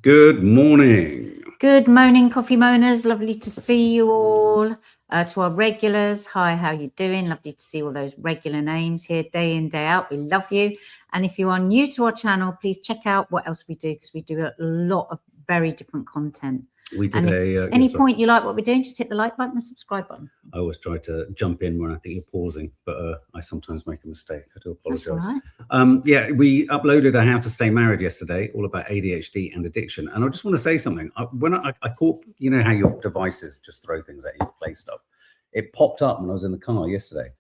Good morning. Good morning, Coffee Moaners. Lovely to see you all. To our regulars, hi, how you doing? Lovely to see all those regular names here day in, day out. We love you. And if you are new to our channel, please check out what else we do, because we do a lot of very different content. We did any point you like what we're doing, just hit the like button and subscribe button. I always try to jump in when I think you're pausing, but I sometimes make a mistake. I do apologise. Right. Yeah, we uploaded a How to Stay Married yesterday, all about ADHD and addiction. And I just want to say something. When I caught, you know how your devices just throw things at you, play stuff. It popped up when I was in the car yesterday,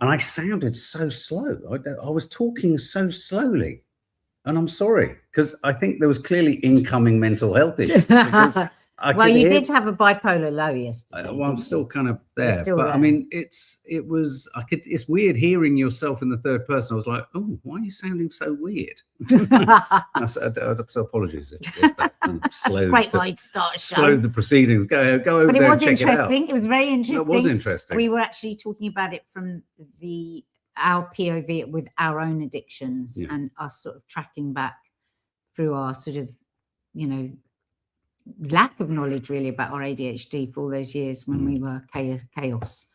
and I sounded so slow. I was talking so slowly, and I'm sorry, because I think there was clearly incoming mental health issues. Well, you did have a bipolar low yesterday. Well, I'm still kind of there, but there. I mean, it's weird hearing yourself in the third person. I was like, oh, why are you sounding so weird? So apologies if that slowed the proceedings. Go over there and check it out. It was very interesting. It was interesting. We were actually talking about it from our POV with our own addictions, and us sort of tracking back through our sort of, lack of knowledge really about our ADHD for all those years when we were chaos.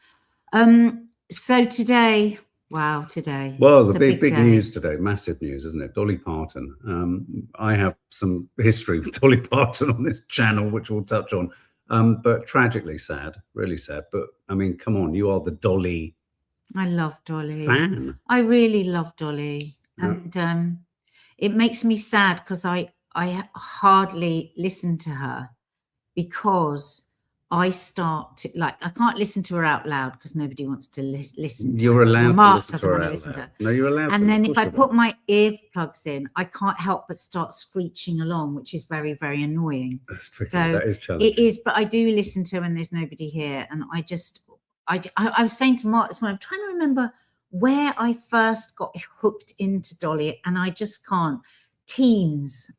So today, well, the big news today, massive news, isn't it? Dolly Parton. I have some history with Dolly Parton on this channel, which we'll touch on, but tragically sad, really sad. But I mean, come on, you are the Dolly. I love Dolly. Fan. I really love Dolly, and it makes me sad because I hardly listen to her, because I start to, I can't listen to her out loud because nobody wants to listen to You're her. allowed Mark to doesn't want to listen to her. No, you're allowed and to. then if I put my earplugs in, I can't help but start screeching along, which is very, very annoying. That's tricky. So that is challenging. It is, but I do listen to her when there's nobody here. And I was saying to Mark this morning, I'm trying to remember where I first got hooked into Dolly, and I just can't.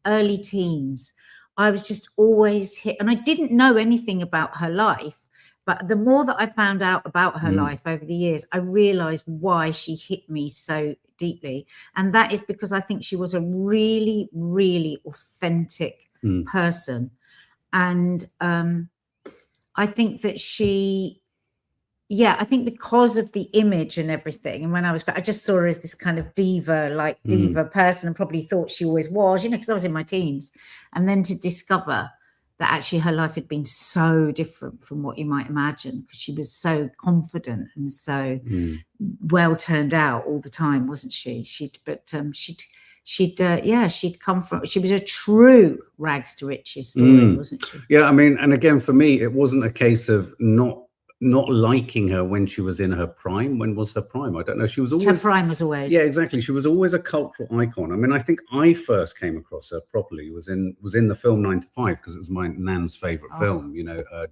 Early teens, I was just always hit, and I didn't know anything about her life, but the more that I found out about her life over the years, I realized why she hit me so deeply. And that is because I think she was a really, really authentic person. And I think that I think because of the image and everything, and when I just saw her as this kind of diva person, and probably thought she always was, because I was in my teens. And then to discover that actually her life had been so different from what you might imagine, because she was so confident and so well turned out all the time, wasn't she? She'd come from, she was a true rags to riches story, wasn't she? Yeah, I mean, and again, for me, it wasn't a case of not liking her when she was in her prime. When was her prime? I don't know. She was always. Her prime was always. Yeah, exactly. She was always a cultural icon. I mean, I think I first came across her properly was in the film 9 to 5, because it was my nan's favourite film.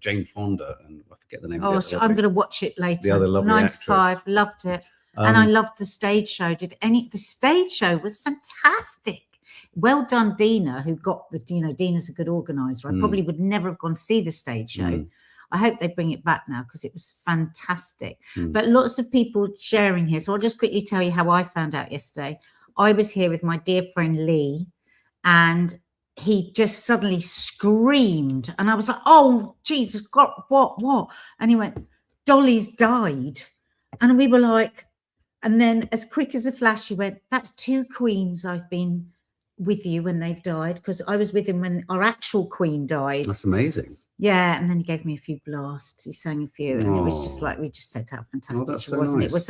Jane Fonda, and I forget the name. I'm going to watch it later. The other lovely 9 to 5, loved it, and I loved the stage show. The stage show was fantastic. Well done, Dina, who got the. Dina's a good organizer. I probably would never have gone to see the stage show. I hope they bring it back now, because it was fantastic. But lots of people sharing here. So I'll just quickly tell you how I found out yesterday. I was here with my dear friend Lee, and he just suddenly screamed. And I was like, oh, Jesus, God, what? And he went, Dolly's died. And we were like, and then as quick as a flash, he went, that's 2 queens I've been with you when they've died, because I was with him when our actual queen died. That's amazing. Yeah, and then he gave me a few blasts. He sang a few, and it was just like, we just said how fantastic she was. Nice.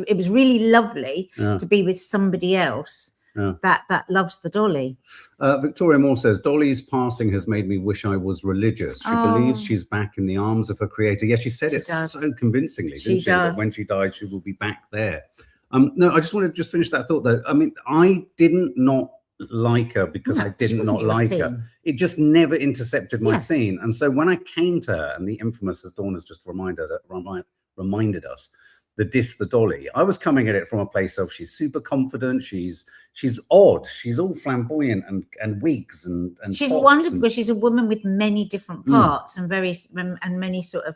It was really lovely to be with somebody else that loves the Dolly. Victoria Moore says, Dolly's passing has made me wish I was religious. She believes she's back in the arms of her creator. Yeah, she said it so convincingly, didn't she? That when she dies, she will be back there. No, I just want to finish that thought though. I mean, I didn't not like her because I didn't not like her. It just never intercepted my scene. And so when I came to her, and the infamous, as Dawn has just reminded us, the Dolly, I was coming at it from a place of she's super confident, she's odd, she's all flamboyant and wigs and she's wonderful because she's a woman with many different parts and many sort of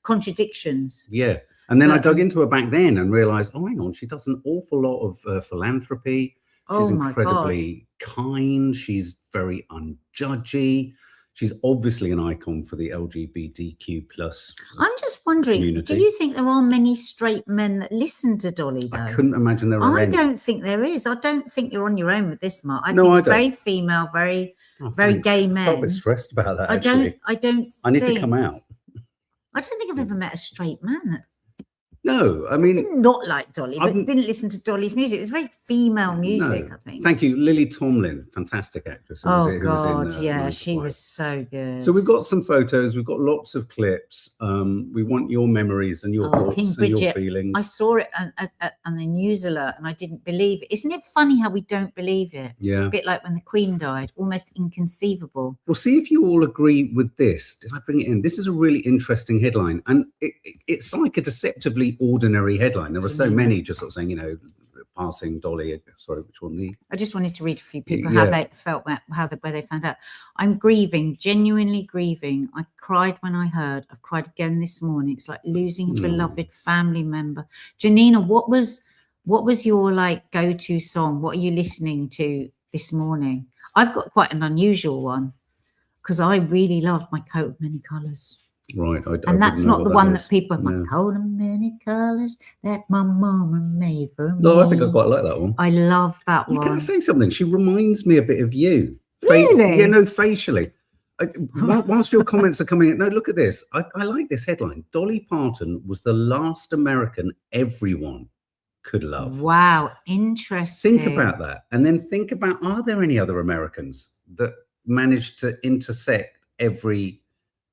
contradictions. Yeah. And then I dug into her back then and realized, oh, hang on, she does an awful lot of philanthropy. She's incredibly kind. She's very unjudgy. She's obviously an icon for the LGBTQ plus. I'm just wondering, community. Do you think there are many straight men that listen to Dolly, though? I couldn't imagine there are any. I don't think there is. I don't think you're on your own with this, Mark. I No, think I it's don't. very female, very gay men. I felt a bit stressed about that, actually. I need to come out. I don't think I've ever met a straight man that No, I mean, did not like Dolly, but didn't listen to Dolly's music. It was very female music, I think. Thank you. Lily Tomlin, fantastic actress. Yeah, she was so good. So we've got some photos. We've got lots of clips. We want your memories and your thoughts and your feelings. I saw it on the news alert and I didn't believe it. Isn't it funny how we don't believe it? Yeah. A bit like when the Queen died, almost inconceivable. Well, see if you all agree with this. Did I bring it in? This is a really interesting headline. And it's like a deceptively ordinary headline. There are so many just sort of saying, you know, passing Dolly. Sorry, which one? I just wanted to read a few people how they felt, where they found out. I'm grieving, genuinely grieving. I cried when I heard. I've cried again this morning. It's like losing a beloved family member. Janina, what was your like go-to song? What are you listening to this morning? I've got quite an unusual one because I really loved My Coat of Many Colours. Right, and that's not the one that people. My coat of many colours that my mama made for me. No, I think I quite like that one. I love that one. Can I say something? She reminds me a bit of you. Really? Yeah, no, facially. Whilst your comments are coming in, no, look at this. I like this headline. Dolly Parton was the last American everyone could love. Wow, interesting. Think about that, and then think about: are there any other Americans that managed to intersect every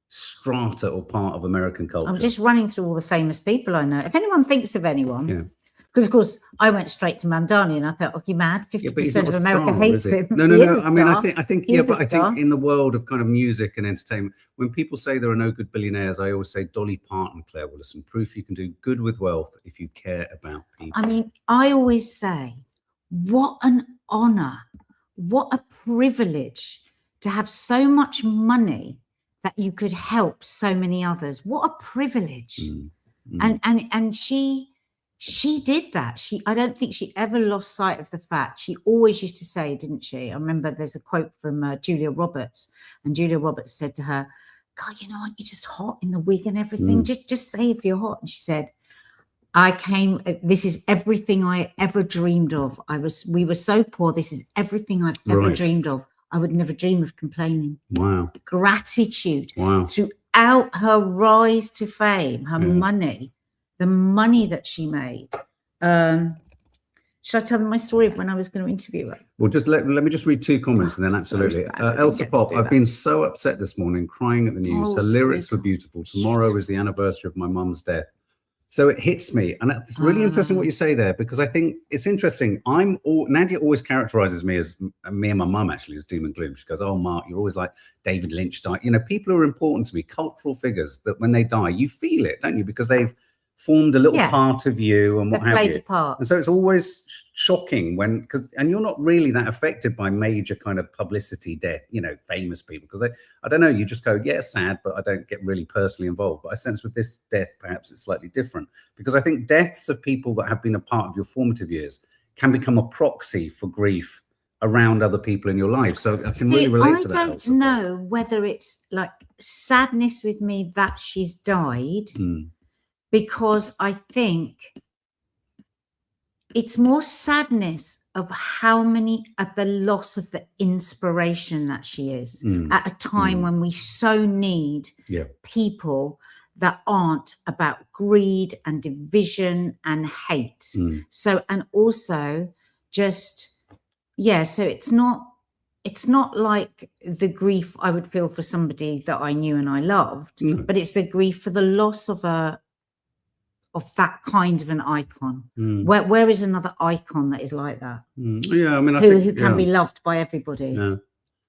strata or part of American culture? I'm just running through all the famous people I know. If anyone thinks of anyone, because of course I went straight to Mamdani and I thought, "Oh, you mad? 50% of America hates him." No. I mean, I think, but I think in the world of kind of music and entertainment, when people say there are no good billionaires, I always say Dolly Parton, Claire Willison, proof you can do good with wealth if you care about people. I mean, I always say, what an honor, what a privilege to have so much money that you could help so many others. What a privilege. And she did that. I don't think she ever lost sight of the fact. She always used to say, didn't she? I remember there's a quote from Julia Roberts, and Julia Roberts said to her, "God, you know, aren't you just hot in the wig and everything? Just say if you're hot." And she said, this is everything I ever dreamed of. We were so poor. This is everything I've ever dreamed of. I would never dream of complaining. Wow. Gratitude. Wow. Throughout her rise to fame, her money, the money that she made. Should I tell them my story of when I was going to interview her? Well, just let me just read two comments and then absolutely. Elsa Pop, I've been so upset this morning, crying at the news. Her lyrics were beautiful. Tomorrow is the anniversary of my mum's death. So it hits me. And it's really interesting what you say there, because I think it's interesting. Nadia always characterizes me as, me and my mum actually, as doom and gloom. She goes, "Oh, Mark, you're always like David Lynch died." You know, people who are important to me, cultural figures, that when they die, you feel it, don't you? Because they've formed a little part of you and what have you. And so it's always shocking and you're not really that affected by major kind of publicity death, you know, famous people, because I don't know, you just go, yeah, sad, but I don't get really personally involved. But I sense with this death, perhaps it's slightly different, because I think deaths of people that have been a part of your formative years can become a proxy for grief around other people in your life. So I can really relate to that. I don't know whether it's like sadness with me that she's died, because I think it's more sadness of how many of the loss of the inspiration that she is at a time when we so need people that aren't about greed and division and hate. So, and also just, so it's not like the grief I would feel for somebody that I knew and I loved, but it's the grief for the loss of that kind of an icon. Where is another icon that is like that? Yeah, I mean, who can be loved by everybody. Yeah.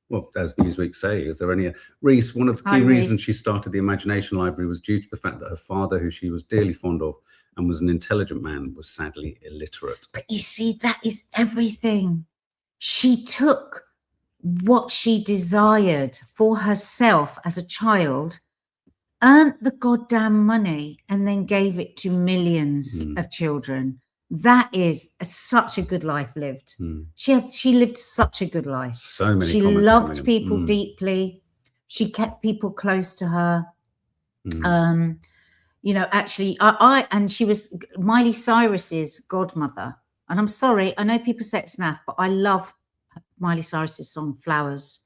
Well, as Newsweek say, is there any... Reese, one of the key reasons she started the Imagination Library was due to the fact that her father, who she was dearly fond of and was an intelligent man, was sadly illiterate. But you see, that is everything. She took what she desired for herself as a child, earned the goddamn money, and then gave it to millions of children That is such a good life lived. She lived such a good life. So many She comments loved people deeply. She kept people close to her. You know, actually, and she was Miley Cyrus's godmother. And I'm sorry, I know people say it's naff, but I love Miley Cyrus's song Flowers.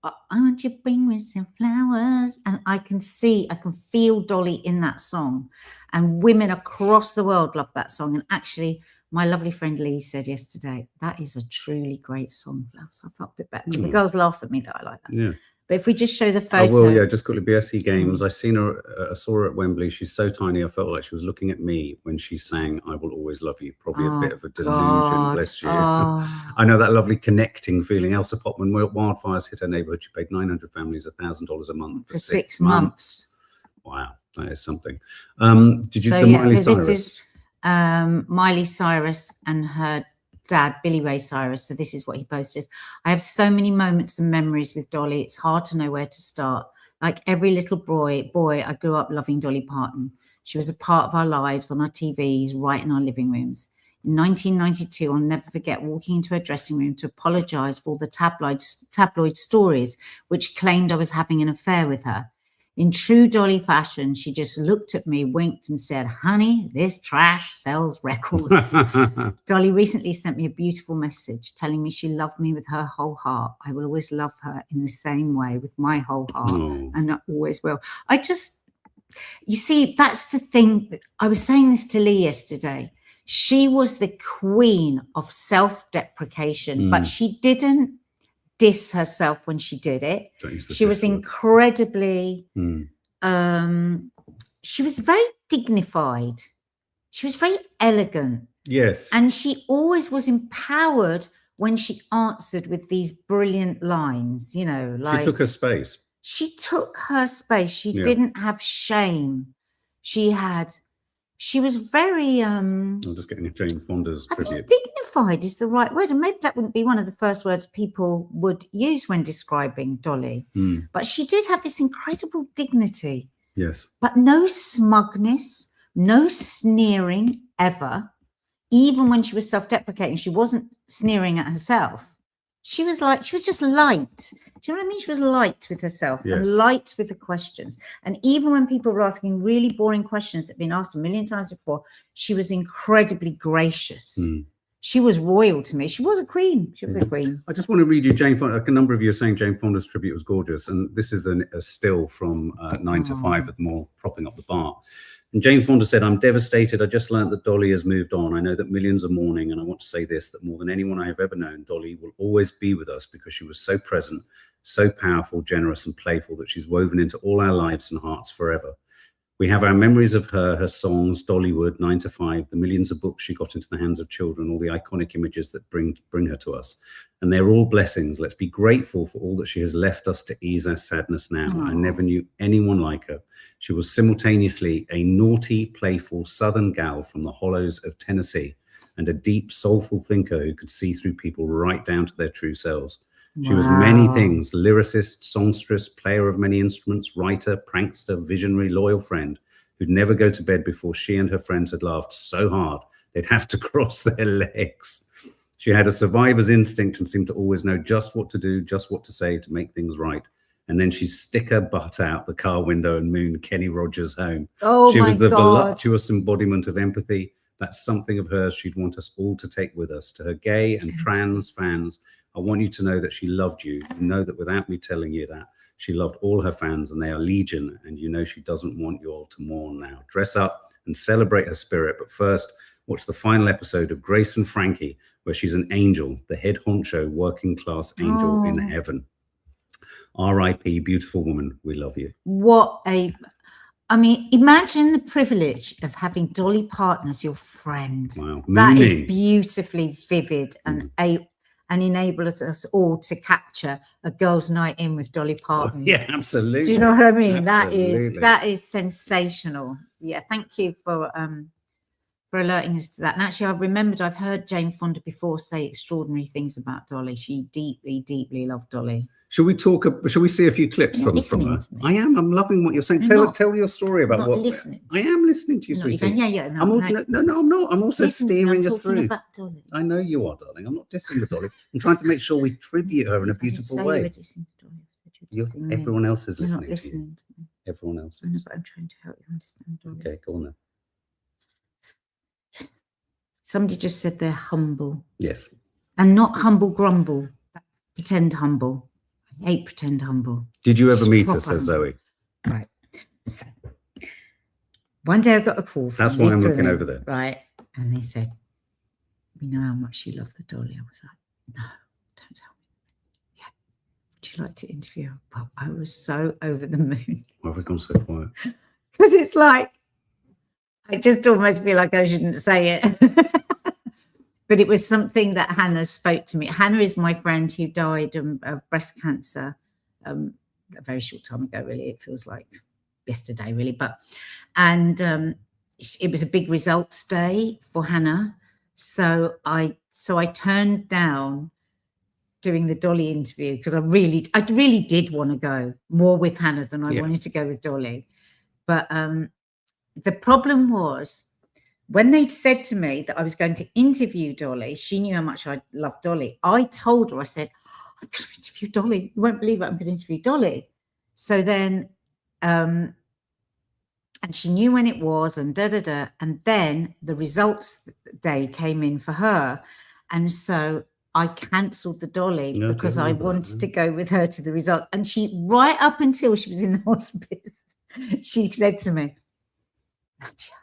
I want you to bring me some flowers. And I can feel Dolly in that song. And women across the world love that song. And actually, my lovely friend Lee said yesterday, that is a truly great song, Flowers. I felt a bit better because the girls laugh at me that I like that. Yeah. But if we just show the photo. Oh, well, yeah, just quickly, BSC Games. I saw her at Wembley. She's so tiny. I felt like she was looking at me when she sang I Will Always Love You. Probably a bit of a delusion, bless you. I know that lovely connecting feeling. Elsa Pop, when wildfires hit her neighborhood, she paid 900 families $1,000 a month for 6 months. Wow, that is something. Did you Miley Cyrus? This is Miley Cyrus and her dad, Billy Ray Cyrus. So this is what he posted. I have so many moments and memories with Dolly. It's hard to know where to start. Like every little boy, I grew up loving Dolly Parton. She was a part of our lives, on our TVs, right in our living rooms. In 1992, I'll never forget walking into her dressing room to apologize for all the tabloid stories which claimed I was having an affair with her. In true Dolly fashion, she just looked at me, winked and said, honey, this trash sells records. Dolly recently sent me a beautiful message telling me she loved me with her whole heart. I will always love her in the same way with my whole heart, and I always will. You see, that's the thing. I was saying this to Lee yesterday. She was the queen of self-deprecation, but she didn't diss herself when she did it. She was incredibly she was very dignified. She was very elegant. Yes. And she always was empowered when she answered with these brilliant lines, you know, like she took her space. She took her space. She didn't have shame. She was very I'm just getting a Jane Fonda's tribute. Dignified is the right word, and maybe that wouldn't be one of the first words people would use when describing Dolly. But she did have this incredible dignity. Yes. But no smugness, no sneering ever. Even when she was self-deprecating, she wasn't sneering at herself. She was just light. Do you know what I mean? She was light with herself and light with the questions. And even when people were asking really boring questions that had been asked a million times before, she was incredibly gracious. She was royal to me. She was a queen. She was a queen. I just want to read you Jane Fonda. A number of you are saying Jane Fonda's tribute was gorgeous. And this is a still from 9 to 5 with them all propping up the bar. And Jane Fonda said, I'm devastated. I just learned that Dolly has moved on. I know that millions are mourning. And I want to say this, that more than anyone I have ever known, Dolly will always be with us because she was so present, so powerful, generous and playful that she's woven into all our lives and hearts forever. We have our memories of her, her songs, Dollywood, 9 to 5, the millions of books she got into the hands of children, all the iconic images that bring her to us. And they're all blessings. Let's be grateful for all that she has left us to ease our sadness now. I never knew anyone like her. She was simultaneously a naughty, playful Southern gal from the hollows of Tennessee and a deep, soulful thinker who could see through people right down to their true selves. She was many things: lyricist, songstress, player of many instruments, writer, prankster, visionary, loyal friend who'd never go to bed before she and her friends had laughed so hard they'd have to cross their legs. She had a survivor's instinct and seemed to always know just what to do, just what to say to make things right. And then she'd stick her butt out the car window and moon Kenny Rogers home. She was the voluptuous embodiment of empathy. That's something of hers she'd want us all to take with us. To her gay and trans fans, I want you to know that she loved you. You know that without me telling you that. She loved all her fans and they are legion. And you know she doesn't want you all to mourn now. Dress up and celebrate her spirit. But first, watch the final episode of Grace and Frankie, where she's an angel, the head honcho working class angel in heaven. R.I.P. beautiful woman. We love you. I mean, imagine the privilege of having Dolly Parton as your friend. Wow. That is beautifully vivid and enables us all to capture a girls' night in with Dolly Parton. Yeah, absolutely. Do you know what I mean? Absolutely. That is sensational. Yeah, thank you for alerting us to that. And actually, I've heard Jane Fonda before say extraordinary things about Dolly. She deeply, deeply loved Dolly. Shall we talk? Shall we see a few clips from her? I am. I'm loving what you're saying. Tell your story about what. Listening. I am listening to you, sweetie. Yeah. No, I'm not. I'm also steering us through. About Dolly. I know you are, darling. I'm not dissing the Dolly. I'm trying to make sure we tribute her in a beautiful way. Everyone else is listening to you. Everyone else is. I know, but I'm trying to help you understand Dolly. Okay, go on then. Somebody just said they're humble. Yes. And not humble grumble. Pretend humble. I hate pretend humble. Did you ever meet her, says Zoe? Right. So, one day I got a call from That's why I'm looking over there. Right. And they said, we know how much you love the Dolly. I was like, no, don't tell me. Yeah. Would you like to interview her? Well, I was so over the moon. Why have we gone so quiet? Because it's like, I just almost feel like I shouldn't say it. But it was something that Hannah spoke to me. Hannah is my friend who died of breast cancer a very short time ago, really. It feels like yesterday, really. And it was a big results day for Hannah. So I turned down doing the Dolly interview because I really did want to go more with Hannah than I wanted to go with Dolly. But the problem was, when they'd said to me that I was going to interview Dolly, she knew how much I loved Dolly. I told her, I said, I'm going to interview Dolly. You won't believe it, I'm going to interview Dolly. So then, and she knew when it was and da-da-da. And then the results day came in for her. And so I cancelled the Dolly because I wanted to go with her to the results. And she, right up until she was in the hospice, she said to me, Nadia,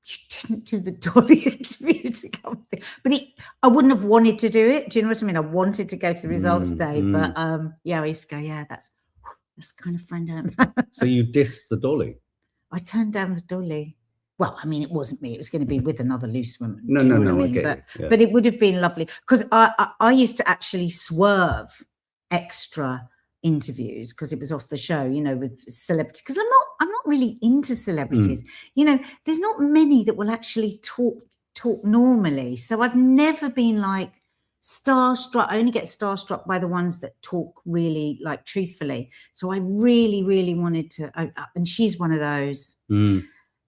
you didn't do the Dolly interview to come with. But I wouldn't have wanted to do it. Do you know what I mean? I wanted to go to the results day, but yeah, I used to go, yeah, that's kind of friend out. So you dissed the Dolly? I turned down the Dolly. Well, I mean, it wasn't me. It was going to be with another loose woman. No, I get it. But it would have been lovely because I used to actually swerve extra interviews because it was off the show, you know, with celebrities, because I'm not really into celebrities. You know, there's not many that will actually talk normally. So I've never been like starstruck. I only get starstruck by the ones that talk really like truthfully. So I really wanted to, and she's one of those.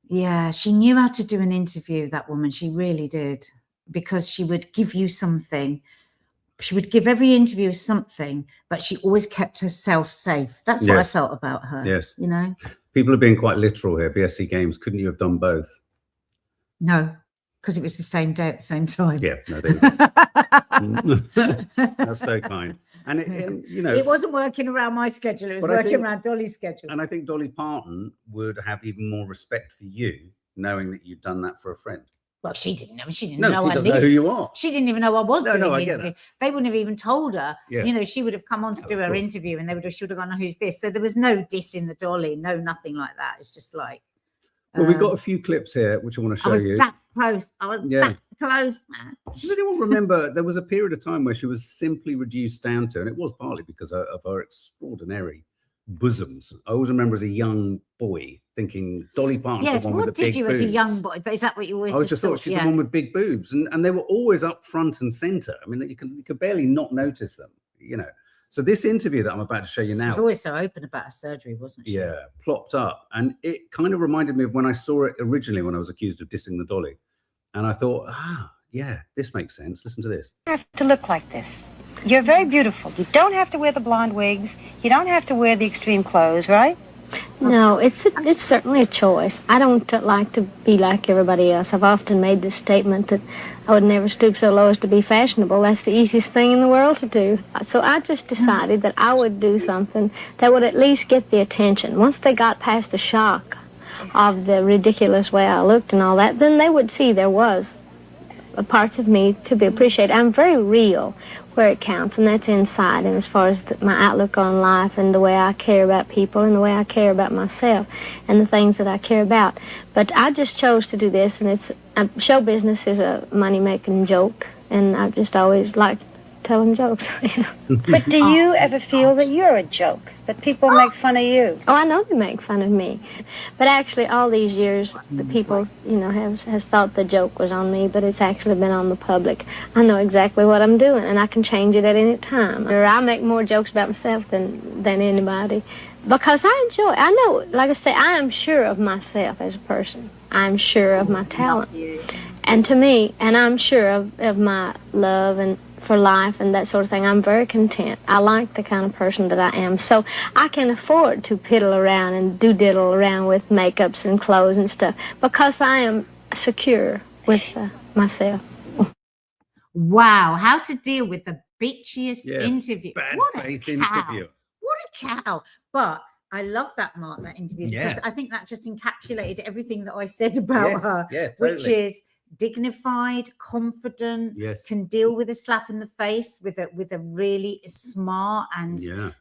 Yeah, she knew how to do an interview, that woman. She really did, because she would give you something. She would give every interviewer something, but she always kept herself safe. That's what I felt about her. Yes. You know? People are being quite literal here. BSC Games, couldn't you have done both? No, because it was the same day at the same time. Yeah, no, there you go. That's so kind. And, you know, it wasn't working around my schedule. It was working around Dolly's schedule. And I think Dolly Parton would have even more respect for you, knowing that you'd done that for a friend. Well, she didn't know. She didn't know. She doesn't know who you are. She didn't even know I was doing I the get interview. that. They wouldn't have even told her. Yeah. You know, she would have come on to do her interview, and she would have gone, oh, who's this? So there was no diss in the Dolly, no nothing like that. It's just like. Well, we've got a few clips here which I want to show you. I was that close. That close, man. Does anyone remember there was a period of time where she was simply reduced down to, and it was partly because of her extraordinary bosoms. I always remember as a young boy thinking Dolly Parton's the one with the big boobs. What did you as a young boy? Is that what you always I just thought she's the one with big boobs, and they were always up front and center. I mean, you could barely not notice them, you know. So this interview that I'm about to show you now, she was always so open about her surgery, wasn't she? Yeah, plopped up, and it kind of reminded me of when I saw it originally when I was accused of dissing the Dolly, and I thought, yeah, this makes sense. Listen to this. You have to look like this. You're very beautiful. You don't have to wear the blonde wigs. You don't have to wear the extreme clothes, right? No, it's certainly a choice. I don't like to be like everybody else. I've often made this statement that I would never stoop so low as to be fashionable. That's the easiest thing in the world to do. So I just decided that I would do something that would at least get the attention. Once they got past the shock of the ridiculous way I looked and all that, then they would see there was a part of me to be appreciated. I'm very real where it counts, and that's inside, and as far as my outlook on life and the way I care about people and the way I care about myself and the things that I care about. But I just chose to do this, and show business is a money-making joke, and I've just always liked telling jokes. But do you ever feel that you're a joke, that people make fun of you? Oh, I know they make fun of me. But actually, all these years, the people, you know, has thought the joke was on me, but it's actually been on the public. I know exactly what I'm doing, and I can change it at any time. Or I make more jokes about myself than anybody, because I enjoy it. I know, like I say, I am sure of myself as a person. I'm sure of my talent. And to me, and I'm sure of my love and for life and that sort of thing. I'm very content. I like the kind of person that I am. So I can afford to piddle around and diddle around with makeups and clothes and stuff because I am secure with myself. Wow, how to deal with the bitchiest interview. Bad What faith a cow. interview. What a cow. But I love that, Mark, that interview, because I think that just encapsulated everything that I said about her, which is dignified, confident, can deal with a slap in the face with a really smart, and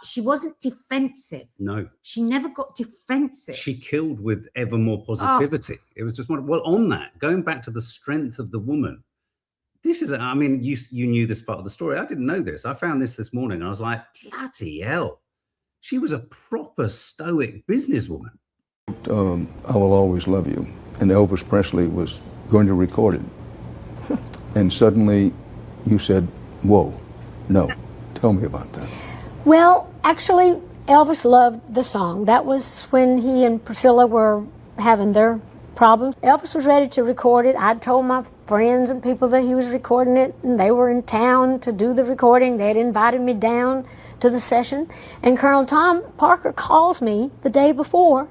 she wasn't defensive. No, she never got defensive. She killed with ever more positivity. It was just one. Well, on that, going back to the strength of the woman, this is, I mean, you knew this part of the story. I didn't know this. I found this morning and I was like, bloody hell. She was a proper stoic businesswoman. I Will Always Love You. And Elvis Presley was going to record it. And suddenly you said, whoa, no. Tell me about that. Well, actually, Elvis loved the song. That was when he and Priscilla were having their problems. Elvis was ready to record it. I'd told my friends and people that he was recording it, and they were in town to do the recording. They had invited me down to the session, and Colonel Tom Parker calls me the day before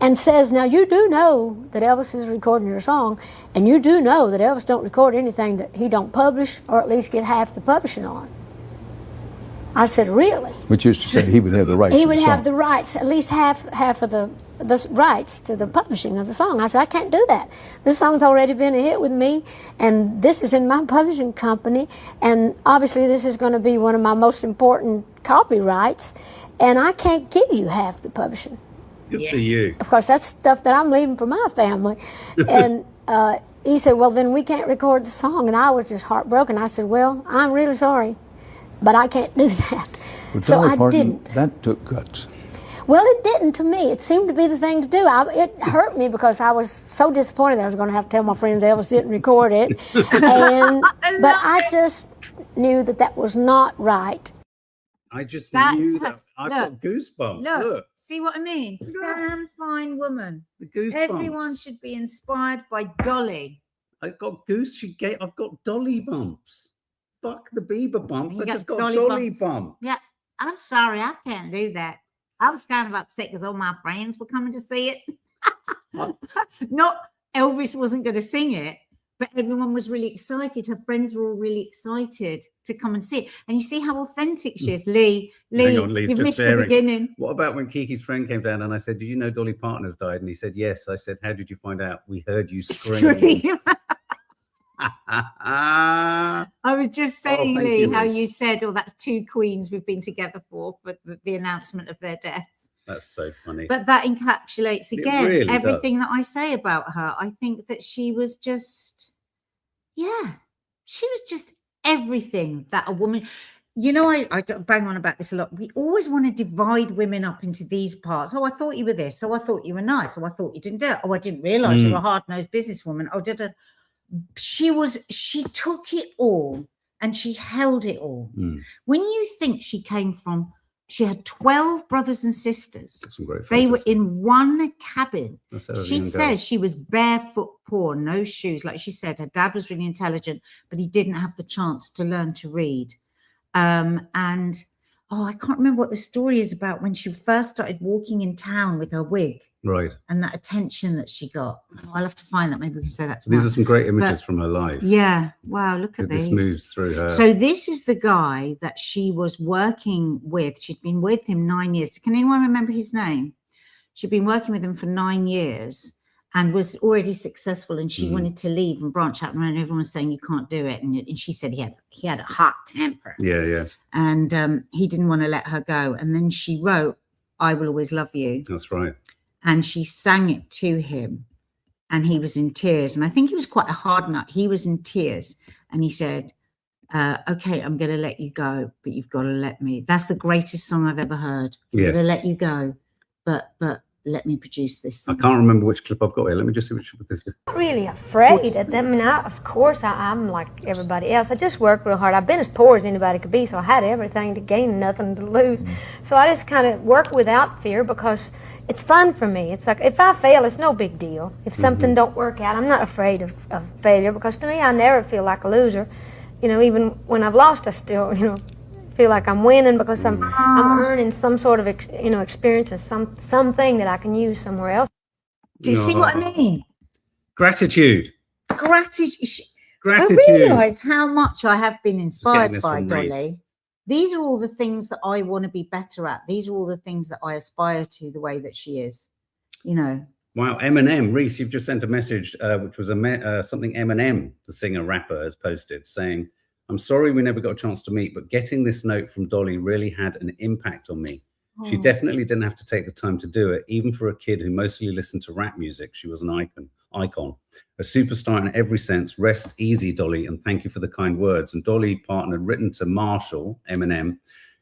and says, now you do know that Elvis is recording your song, and you do know that Elvis don't record anything that he don't publish, or at least get half the publishing on. I said, really? Which is to say he would have the rights. He would have the rights, at least half of the rights to the publishing of the song. I said, I can't do that. This song's already been a hit with me, and this is in my publishing company, and obviously this is going to be one of my most important copyrights, and I can't give you half the publishing. Good for you. Of course, that's stuff that I'm leaving for my family. And he said, well, then we can't record the song, and I was just heartbroken. I said, well, I'm really sorry, but I can't do that. But so Dolly I Parton, didn't. That took guts. Well, it didn't to me. It seemed to be the thing to do. It hurt me because I was so disappointed that I was going to have to tell my friends Elvis didn't record it. But I just knew that that was not right. I just knew that. I've got goosebumps. Look. See what I mean? Damn fine woman. The goosebumps. Everyone should be inspired by Dolly. I've got I've got Dolly bumps. Fuck the Bieber bumps. I just got Dolly bumps. Yeah, I'm sorry, I can't do that. I was kind of upset because all my friends were coming to see it. Not Elvis wasn't going to sing it, but everyone was really excited. Her friends were all really excited to come and see it. And you see how authentic she is, Lee. Hang on, Lee's you've just missed staring. the beginning. What about when Kiki's friend came down and I said, "Did you know Dolly Parton has died?" And he said, "Yes." I said, "How did you find out?" "We heard you scream." I was just saying, Lee, how you said, "Oh, that's two queens we've been together for the announcement of their deaths." That's so funny. But that encapsulates again really everything that I say about her. I think that she was just, she was just everything that a woman. You know, I bang on about this a lot. We always want to divide women up into these parts. Oh, I thought you were this. Oh, I thought you were nice. Oh, I thought you didn't do it. Oh, I didn't realize you were a hard-nosed businesswoman. Oh, she took it all and she held it all. When you think she had 12 brothers and sisters. Some great they were in one cabin. She says she was barefoot, poor, no shoes. Like she said, her dad was really intelligent, but he didn't have the chance to learn to read. I can't remember what the story is about when she first started walking in town with her wig. Right. And that attention that she got. Oh, I'll have to find that. Maybe we can say that tomorrow. These are some great images from her life. Yeah. Wow, look at this. This moves through her. So this is the guy that she was working with. She'd been with him 9 years. Can anyone remember his name? She'd been working with him for 9 years and was already successful, and she wanted to leave and branch out, and everyone was saying, you can't do it. And she said he had a hot temper. Yeah. And he didn't want to let her go. And then she wrote, "I Will Always Love You." That's right. And she sang it to him, and he was in tears. And I think he was quite a hard nut. He was in tears, and he said, okay, I'm going to let you go, but you've got to let me. That's the greatest song I've ever heard. I'm going to let you go, but let me produce this song. I can't remember which clip I've got here. Let me just see which this is. I'm not really afraid of them. I mean, of course, I'm like everybody else. I just work real hard. I've been as poor as anybody could be, so I had everything to gain and nothing to lose. So I just kind of work without fear because it's fun for me. It's like if I fail, it's no big deal. If something don't work out, I'm not afraid of failure because to me, I never feel like a loser. You know, even when I've lost, I still, you know, feel like I'm winning because I'm earning some sort of experience and something that I can use somewhere else. Do you see what I mean? Gratitude. Gratitude. Gratitude. I realise how much I have been inspired by Dolly. Reese. These are all the things that I want to be better at. These are all the things that I aspire to the way that she is, you know. Wow, Eminem, Reese, you've just sent a message, which was something Eminem, the singer-rapper, has posted, saying, I'm sorry we never got a chance to meet, but getting this note from Dolly really had an impact on me. She definitely didn't have to take the time to do it. Even for a kid who mostly listened to rap music, she was an icon, a superstar in every sense. Rest easy, Dolly, and thank you for the kind words. And Dolly Parton had written to Marshall, Eminem,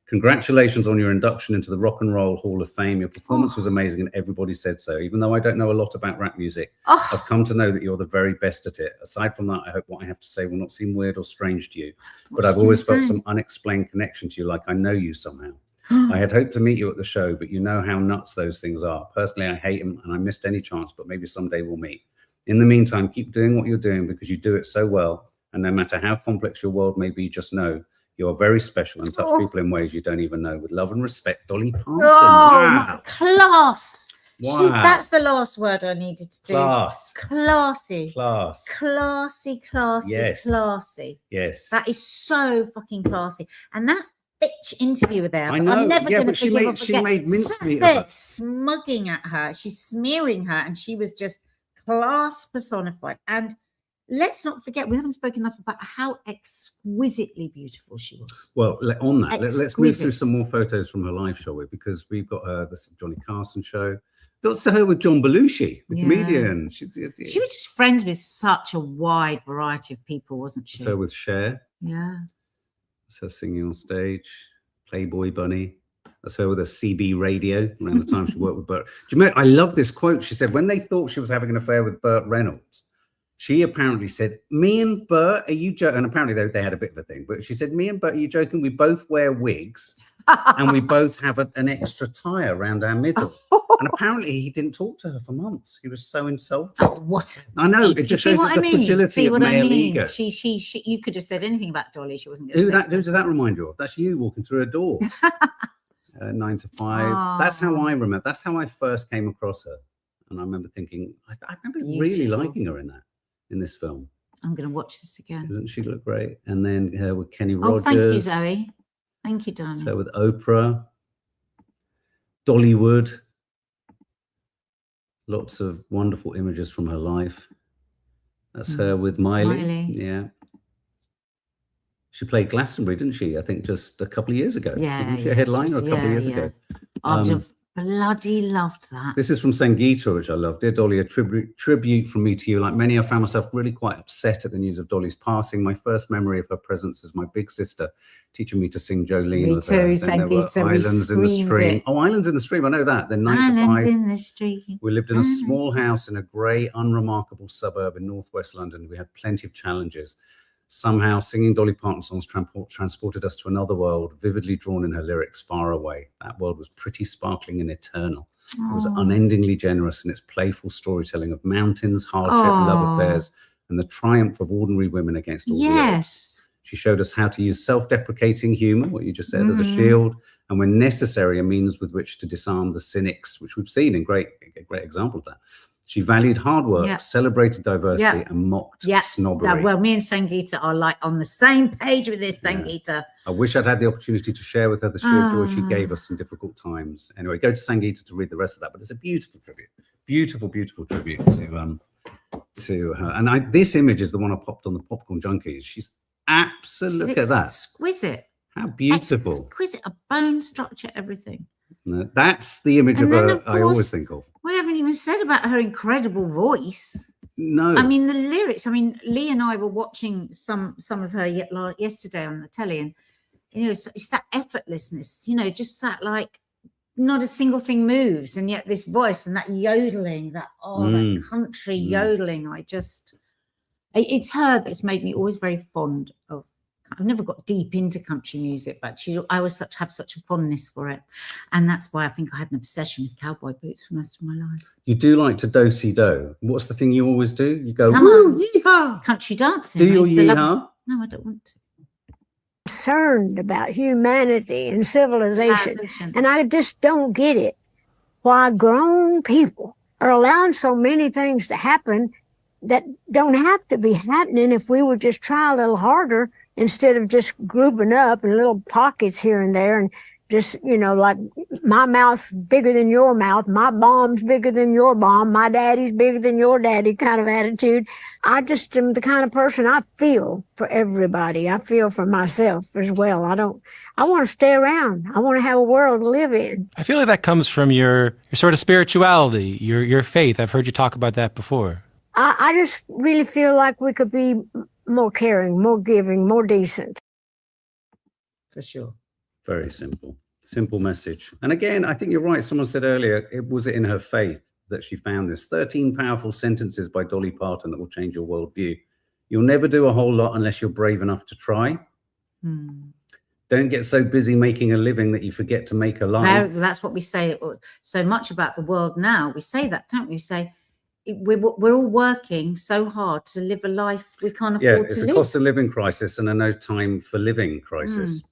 congratulations on your induction into the Rock and Roll Hall of Fame. Your performance was amazing and everybody said so. Even though I don't know a lot about rap music, I've come to know that you're the very best at it. Aside from that, I hope what I have to say will not seem weird or strange to you, but I've always felt some unexplained connection to you, like I know you somehow. I had hoped to meet you at the show, but you know how nuts those things are. Personally, I hate them and I missed any chance, but maybe someday we'll meet. In the meantime, keep doing what you're doing because you do it so well. And no matter how complex your world may be, just know you are very special and touch people in ways you don't even know. With love and respect, Dolly Parton. Wow. Class. Wow. That's the last word I needed to do. Class. Classy. Class. Classy, classy, Yes. classy. Yes. That is so fucking classy. And that bitch interviewer there, I know. I'm never going to she forgive or forget. She made mincemeat Sat of there her. smugging at her. She's smearing her, and she was just class personified. And let's not forget, we haven't spoken enough about how exquisitely beautiful she was. Well, on that, let's move through some more photos from her live, shall we? Because we've got her, this Johnny Carson show. That's her with John Belushi, the comedian. She was just friends with such a wide variety of people, wasn't she? So with Cher. Yeah. That's her singing on stage. Playboy Bunny. That's her with a CB radio around the time she worked with Burt. Do you remember, I love this quote. She said, when they thought she was having an affair with Burt Reynolds, she apparently said, me and Burt, are you joking? And apparently they had a bit of a thing, but she said, me and Burt, are you joking? We both wear wigs and we both have an extra tie around our middle. And apparently he didn't talk to her for months. He was so insulted. Oh, what? I know. It just shows the fragility of male ego. She, you could have said anything about Dolly. She wasn't. Who does that remind you of? That's you walking through a door. 9 to 5. That's how I remember. That's how I first came across her. And I remember thinking, I remember really liking her in this film. I'm going to watch this again. Doesn't she look great? And then her with Kenny Rogers. Thank you, Zoe. Thank you, darling. So with Oprah, Dollywood. Lots of wonderful images from her life. That's her with Miley. Yeah. She played Glastonbury, didn't she? I think just a couple of years ago. Yeah. Wasn't she a headliner a couple of years ago? I'd have bloody loved that. This is from Sangeeta, which I love. Dear Dolly, a tribute from me to you. Like many, I found myself really quite upset at the news of Dolly's passing. My first memory of her presence is my big sister teaching me to sing Jolene. Me too, Sangeeta. Islands in the Stream. Oh, Islands in the Stream. I know that. Then 9 to 5. Islands in the Stream. We lived in a small house in a grey, unremarkable suburb in northwest London. We had plenty of challenges. Somehow, singing Dolly Parton songs transported us to another world, vividly drawn in her lyrics, far away. That world was pretty, sparkling and eternal. It was unendingly generous in its playful storytelling of mountains, hardship, love affairs, and the triumph of ordinary women against all the odds. She showed us how to use self-deprecating humor, what you just said, as a shield, and when necessary, a means with which to disarm the cynics, which we've seen in a great example of that. She valued hard work, celebrated diversity, and mocked snobbery. Well, me and Sangeeta are like on the same page with this, Sangeeta. I wish I'd had the opportunity to share with her the sheer joy she gave us in difficult times. Anyway, go to Sangeeta to read the rest of that. But it's a beautiful tribute, beautiful tribute to her. And this image is the one I popped on the Popcorn Junkies. She's absolutely, look at that. Exquisite. How beautiful. Exquisite, a bone structure, everything. No, that's the image of her I always think of. We haven't even said about her incredible voice. No. I mean, the lyrics, I mean, Lee and I were watching some of her yesterday on the telly, and, you know, it's that effortlessness, you know, just that, like, not a single thing moves, and yet this voice and that yodeling, that that country yodeling, it's her that's made me always very fond of. I've never got deep into country music, but I always have such a fondness for it, and that's why I think I had an obsession with cowboy boots for most of my life. You do like to do-si-do. What's the thing you always do? You go, Come woo, on. yeehaw. Country dancing. Do your yeehaw? No, I don't want to. Concerned about humanity and civilization. And I just don't get it. Why grown people are allowing so many things to happen that don't have to be happening if we would just try a little harder instead of just grouping up in little pockets here and there and just, you know, like my mouth's bigger than your mouth, my bomb's bigger than your bomb, my daddy's bigger than your daddy kind of attitude. I just am the kind of person, I feel for everybody. I feel for myself as well. I want to stay around. I want to have a world to live in. I feel like that comes from your sort of spirituality, your faith. I've heard you talk about that before. I just really feel like we could be more caring, more giving, more decent. For sure. Very simple. Simple message. And again, I think you're right. Someone said earlier, was it in her faith that she found this? 13 powerful sentences by Dolly Parton that will change your worldview. You'll never do a whole lot unless you're brave enough to try. Don't get so busy making a living that you forget to make a life. That's what we say so much about the world now. We say that, don't we? We say, we're all working so hard to live a life we can't afford to live. Yeah, it's a cost of living crisis and a no time for living crisis.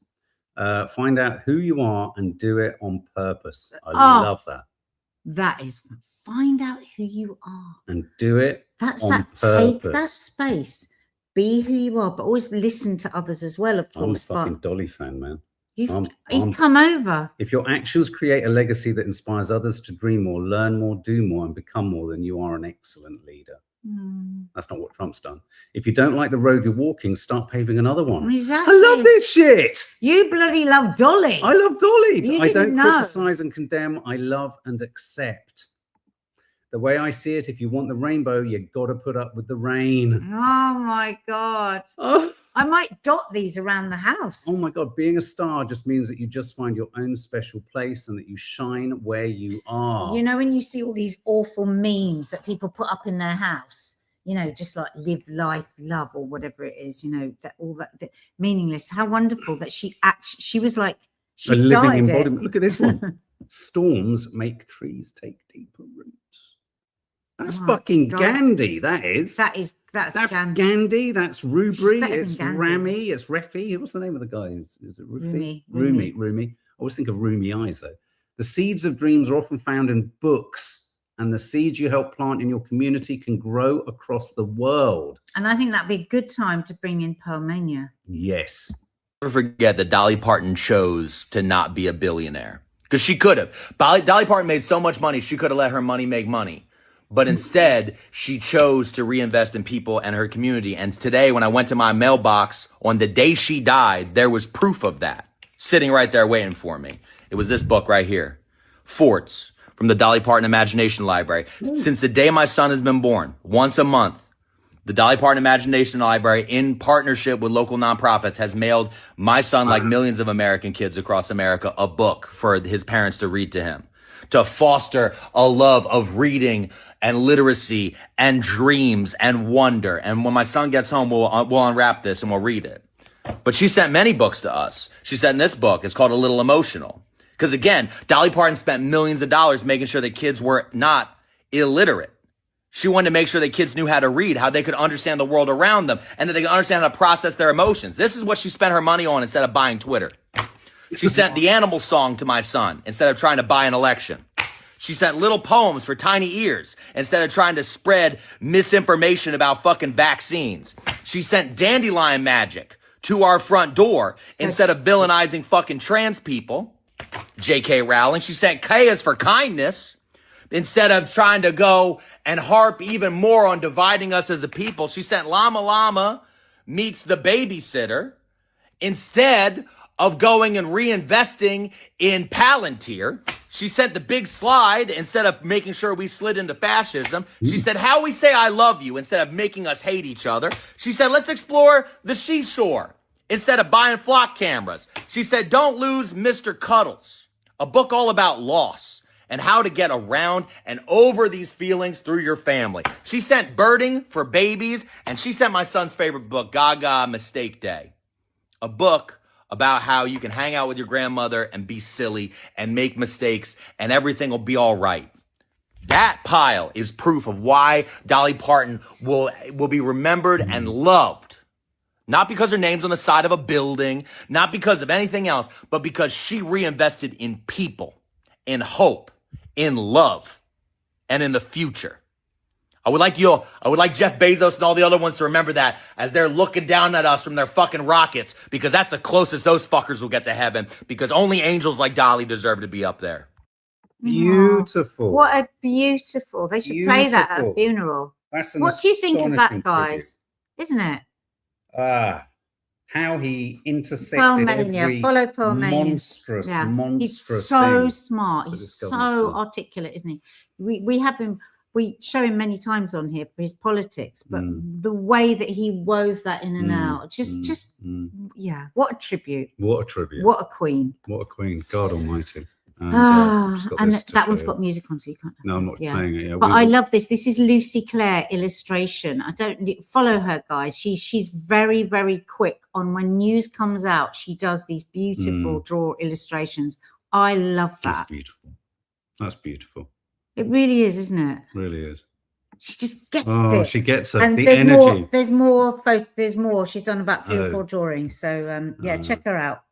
Find out who you are and do it on purpose. I love that. That is, find out who you are. And do it on purpose. Take that space. Be who you are, but always listen to others as well, of course. I'm a fucking Dolly fan, man. He's come over. If your actions create a legacy that inspires others to dream more, learn more, do more, and become more, then you are an excellent leader. That's not what Trump's done. If you don't like the road you're walking, start paving another one. Exactly. I love this shit. You bloody love Dolly. I love Dolly. I don't know. criticize and condemn. I love and accept. The way I see it, if you want the rainbow, you got to put up with the rain. Oh, my God. I might dot these around the house. Oh, my God. Being a star just means that you just find your own special place and that you shine where you are. You know, when you see all these awful memes that people put up in their house, you know, just like live life, love, or whatever it is, you know, that meaningless. How wonderful that she was like, she a started living embodiment. it. Look at this one. Storms make trees take deeper roots. That's fucking God. Gandhi. That's Gandhi. That's Rubri. It's Rami. It's Refi. What's the name of the guy? Is it Rufi? Rumi. I always think of Rumi eyes though. The seeds of dreams are often found in books, and the seeds you help plant in your community can grow across the world. And I think that'd be a good time to bring in Pearl Mania. Yes. Never forget that Dolly Parton chose to not be a billionaire, because she could have. Dolly Parton made so much money, she could have let her money make money. But instead, she chose to reinvest in people and her community. And today, when I went to my mailbox on the day she died, there was proof of that sitting right there waiting for me. It was this book right here, Forts, from the Dolly Parton Imagination Library. Since the day my son has been born, once a month, the Dolly Parton Imagination Library, in partnership with local nonprofits, has mailed my son, like millions of American kids across America, a book for his parents to read to him, to foster a love of reading and literacy and dreams and wonder. And when my son gets home, we'll unwrap this and we'll read it. But she sent many books to us. She sent this book. It's called A Little Emotional. Because again, Dolly Parton spent millions of dollars making sure that kids were not illiterate. She wanted to make sure that kids knew how to read, how they could understand the world around them, and that they could understand how to process their emotions. This is what she spent her money on instead of buying Twitter. She sent the animal song to my son instead of trying to buy an election. She sent little poems for tiny ears instead of trying to spread misinformation about fucking vaccines. She sent dandelion magic to our front door instead of villainizing fucking trans people. J.K. Rowling. She sent chaos for kindness instead of trying to go and harp even more on dividing us as a people. She sent Llama Llama meets the babysitter instead of going and reinvesting in Palantir. She sent the big slide instead of making sure we slid into fascism. She said, how we say I love you instead of making us hate each other. She said, let's explore the seashore instead of buying flock cameras. She said, don't lose Mr. Cuddles, a book all about loss and how to get around and over these feelings through your family. She sent birding for babies, and she sent my son's favorite book, Gaga Mistake Day, a book about how you can hang out with your grandmother and be silly and make mistakes and everything will be all right. That pile is proof of why Dolly Parton will be remembered and loved. Not because her name's on the side of a building, not because of anything else, but because she reinvested in people, in hope, in love, and in the future. I would like Jeff Bezos and all the other ones to remember that as they're looking down at us from their fucking rockets, because that's the closest those fuckers will get to heaven, because only angels like Dolly deserve to be up there. Beautiful. What a beautiful. They should play that at a funeral. What do you think of that, guys? Isn't it? How he intersected every monstrous He's so thing smart. He's so articulate, isn't he? We show him many times on here for his politics, but the way that he wove that in and out, yeah, what a tribute. What a tribute. What a queen. What a queen. God almighty. And that one's got music on, so you can't. No, I'm not playing it. Yeah, but I love this. This is Lucy Clare illustration. I don't follow her, guys. She's very, very quick on when news comes out. She does these beautiful draw illustrations. I love that. That's beautiful. That's beautiful. It really is, isn't it? Really is. She just gets it. She gets it. And the energy. There's more. She's done about 3 or 4 drawings. So yeah, check her out.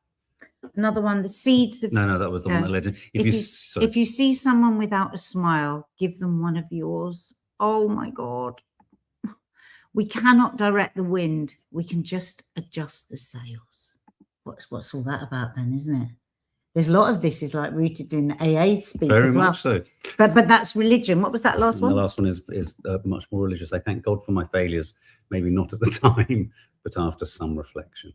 Another one, the seeds of no, that was the one that led to. If you see someone without a smile, give them one of yours. Oh my God. We cannot direct the wind. We can just adjust the sails. What's all that about then, isn't it? There's a lot of this is like rooted in AA speak. Very much so. But that's religion. What was that last one? The last one is much more religious. I thank God for my failures, maybe not at the time, but after some reflection.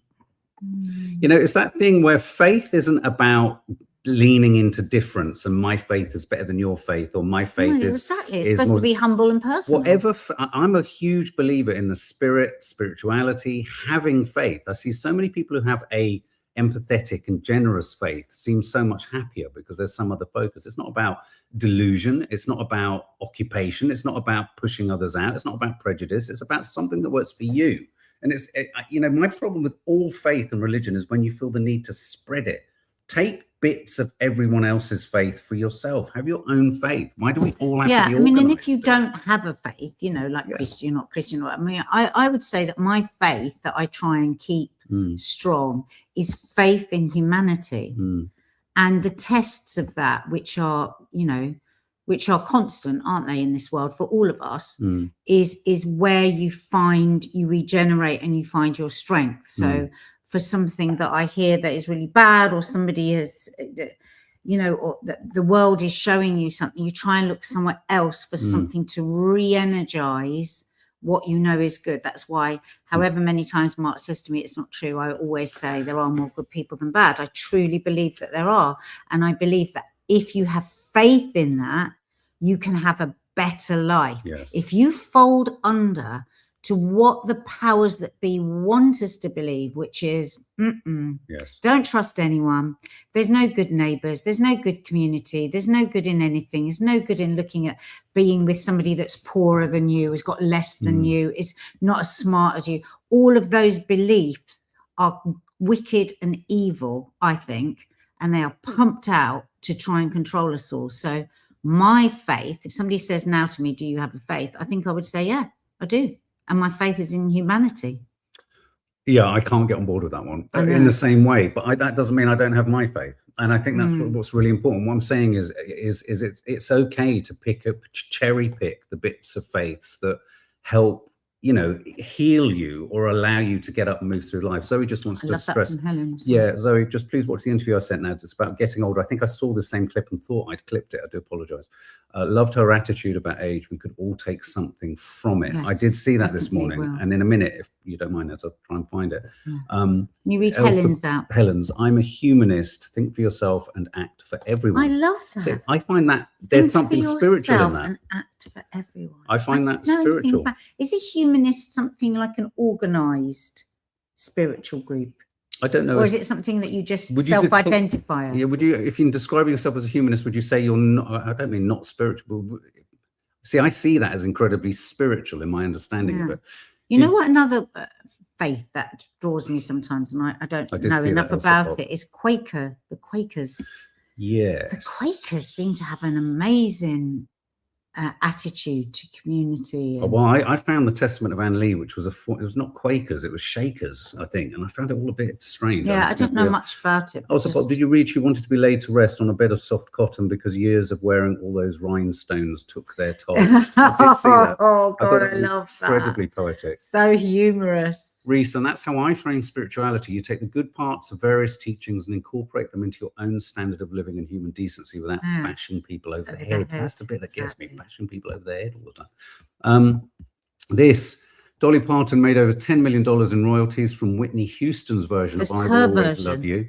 You know, it's that thing where faith isn't about leaning into difference and my faith is better than your faith, or my faith is exactly. It's supposed to be humble and personal. Whatever. I'm a huge believer in the spirituality, having faith. I see so many people who have a empathetic and generous faith seem so much happier because there's some other focus. It's not about delusion. It's not about occupation. It's not about pushing others out. It's not about prejudice. It's about something that works for you. And you know, my problem with all faith and religion is when you feel the need to spread it. Take bits of everyone else's faith for yourself. Have your own faith. Why do we all have to be organized? and if you don't have a faith, you know, like Christian, not Christian, I mean, I would say that my faith that I try and keep strong is faith in humanity. And the tests of that, which are constant, aren't they, in this world for all of us, is where you regenerate and you find your strength. So for something that I hear that is really bad, or somebody has, or the world is showing you something, you try and look somewhere else for something to re-energize what you know is good. That's why, however many times Mark says to me it's not true, I always say there are more good people than bad. I truly believe that there are. And I believe that if you have faith in that, you can have a better life. Yes. If you fold under to what the powers that be want us to believe, which is, don't trust anyone. There's no good neighbors. There's no good community. There's no good in anything. There's no good in looking at being with somebody that's poorer than you, has got less than you, is not as smart as you. All of those beliefs are wicked and evil, I think, and they are pumped out to try and control us all. So my faith, if somebody says now to me, do you have a faith? I think I would say, yeah, I do. And my faith is in humanity. Yeah, I can't get on board with that one in the same way. But that doesn't mean I don't have my faith. And I think that's what's really important. What I'm saying is it's okay to cherry pick the bits of faiths that help you know, heal you or allow you to get up and move through life. Zoe just wants to stress. Yeah, Zoe, just please watch the interview I sent now. It's about getting older. I think I saw the same clip and thought I'd clipped it. I do apologize. Loved her attitude about age. We could all take something from it. Yes, I did see that this morning. will. And in a minute, if you don't mind, I'll try and find it. Yeah. Can you read Helen's out? Helen's, I'm a humanist. Think for yourself and act for everyone. I love that. So I find that there's something spiritual in that. And act for everyone. I find that spiritual. Is a humanist something like an organized spiritual group? I don't know. Or is it something that you just self-identify as? Yeah, would you, if you're describing yourself as a humanist, would you say you're not, I don't mean not spiritual. See, I see that as incredibly spiritual in my understanding of it. You know what another faith that draws me sometimes, and I don't know enough about it, is Quaker, the Quakers. Yes. The Quakers seem to have an amazing attitude to community. Well, I found the Testament of Anne Lee, which was it was not Quakers, it was Shakers, I think, and I found it all a bit strange. Yeah, I don't know much about it. Also, did you read she wanted to be laid to rest on a bed of soft cotton because years of wearing all those rhinestones took their toll? I did see that. Oh God, I love that. Incredibly poetic. So humorous. Reese, and that's how I frame spirituality. You take the good parts of various teachings and incorporate them into your own standard of living and human decency without bashing people over the head. That's the bit that gets me, bashing people over the head all the time. Dolly Parton made over $10 million in royalties from Whitney Houston's version of I Will Always Love You,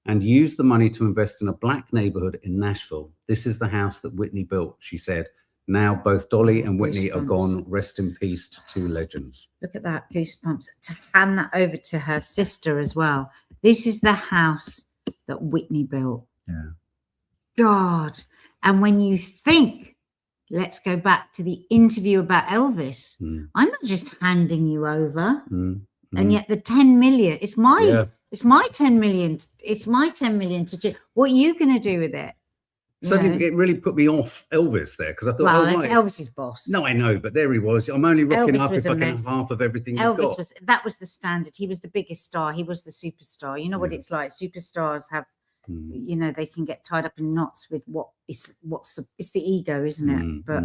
and used the money to invest in a black neighborhood in Nashville. This is the house that Whitney built, she said. Now both Dolly and Whitney are gone. Rest in peace to two legends. Look at that, goosebumps. To hand that over to her sister as well. This is the house that Whitney built. Yeah. God. And when you think, let's go back to the interview about Elvis. I'm not just handing you over. And yet the 10 million, it's my 10 million. It's my 10 million to do. What are you going to do with it? Suddenly, it really put me off Elvis there because I thought, well, Elvis's boss. No, I know, but there he was. I'm only rocking up if I can have half of everything you've got. That was the standard. He was the biggest star. He was the superstar. You know what it's like. Superstars have, you know, they can get tied up in knots with it's the ego, isn't it? But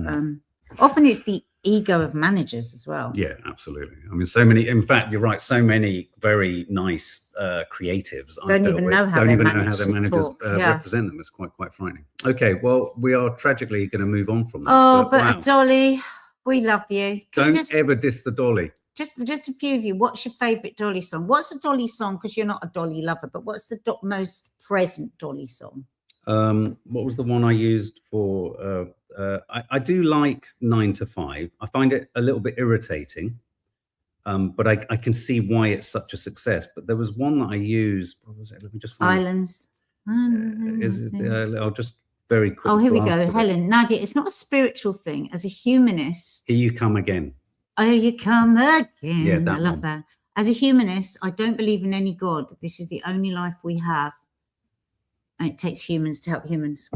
often it's the ego of managers as well. Yeah, absolutely. I mean, so many. In fact, you're right. So many very nice creatives don't even know how their managers represent them. It's quite frightening. Okay, well, we are tragically going to move on from that. Oh, but wow. Dolly, we love you. Don't ever diss the Dolly. Just a few of you. What's your favourite Dolly song? What's a Dolly song? Because you're not a Dolly lover, but what's the most present Dolly song? What was the one I used for? I do like 9 to 5. I find it a little bit irritating, but I can see why it's such a success. But there was one that I used. What was it? Let me just find Islands. I'll just very quickly. Oh, here we go. Helen, Nadia, it's not a spiritual thing. As a humanist. Here you come again. Oh, you come again. Yeah, I love that. As a humanist, I don't believe in any God. This is the only life we have. And it takes humans to help humans.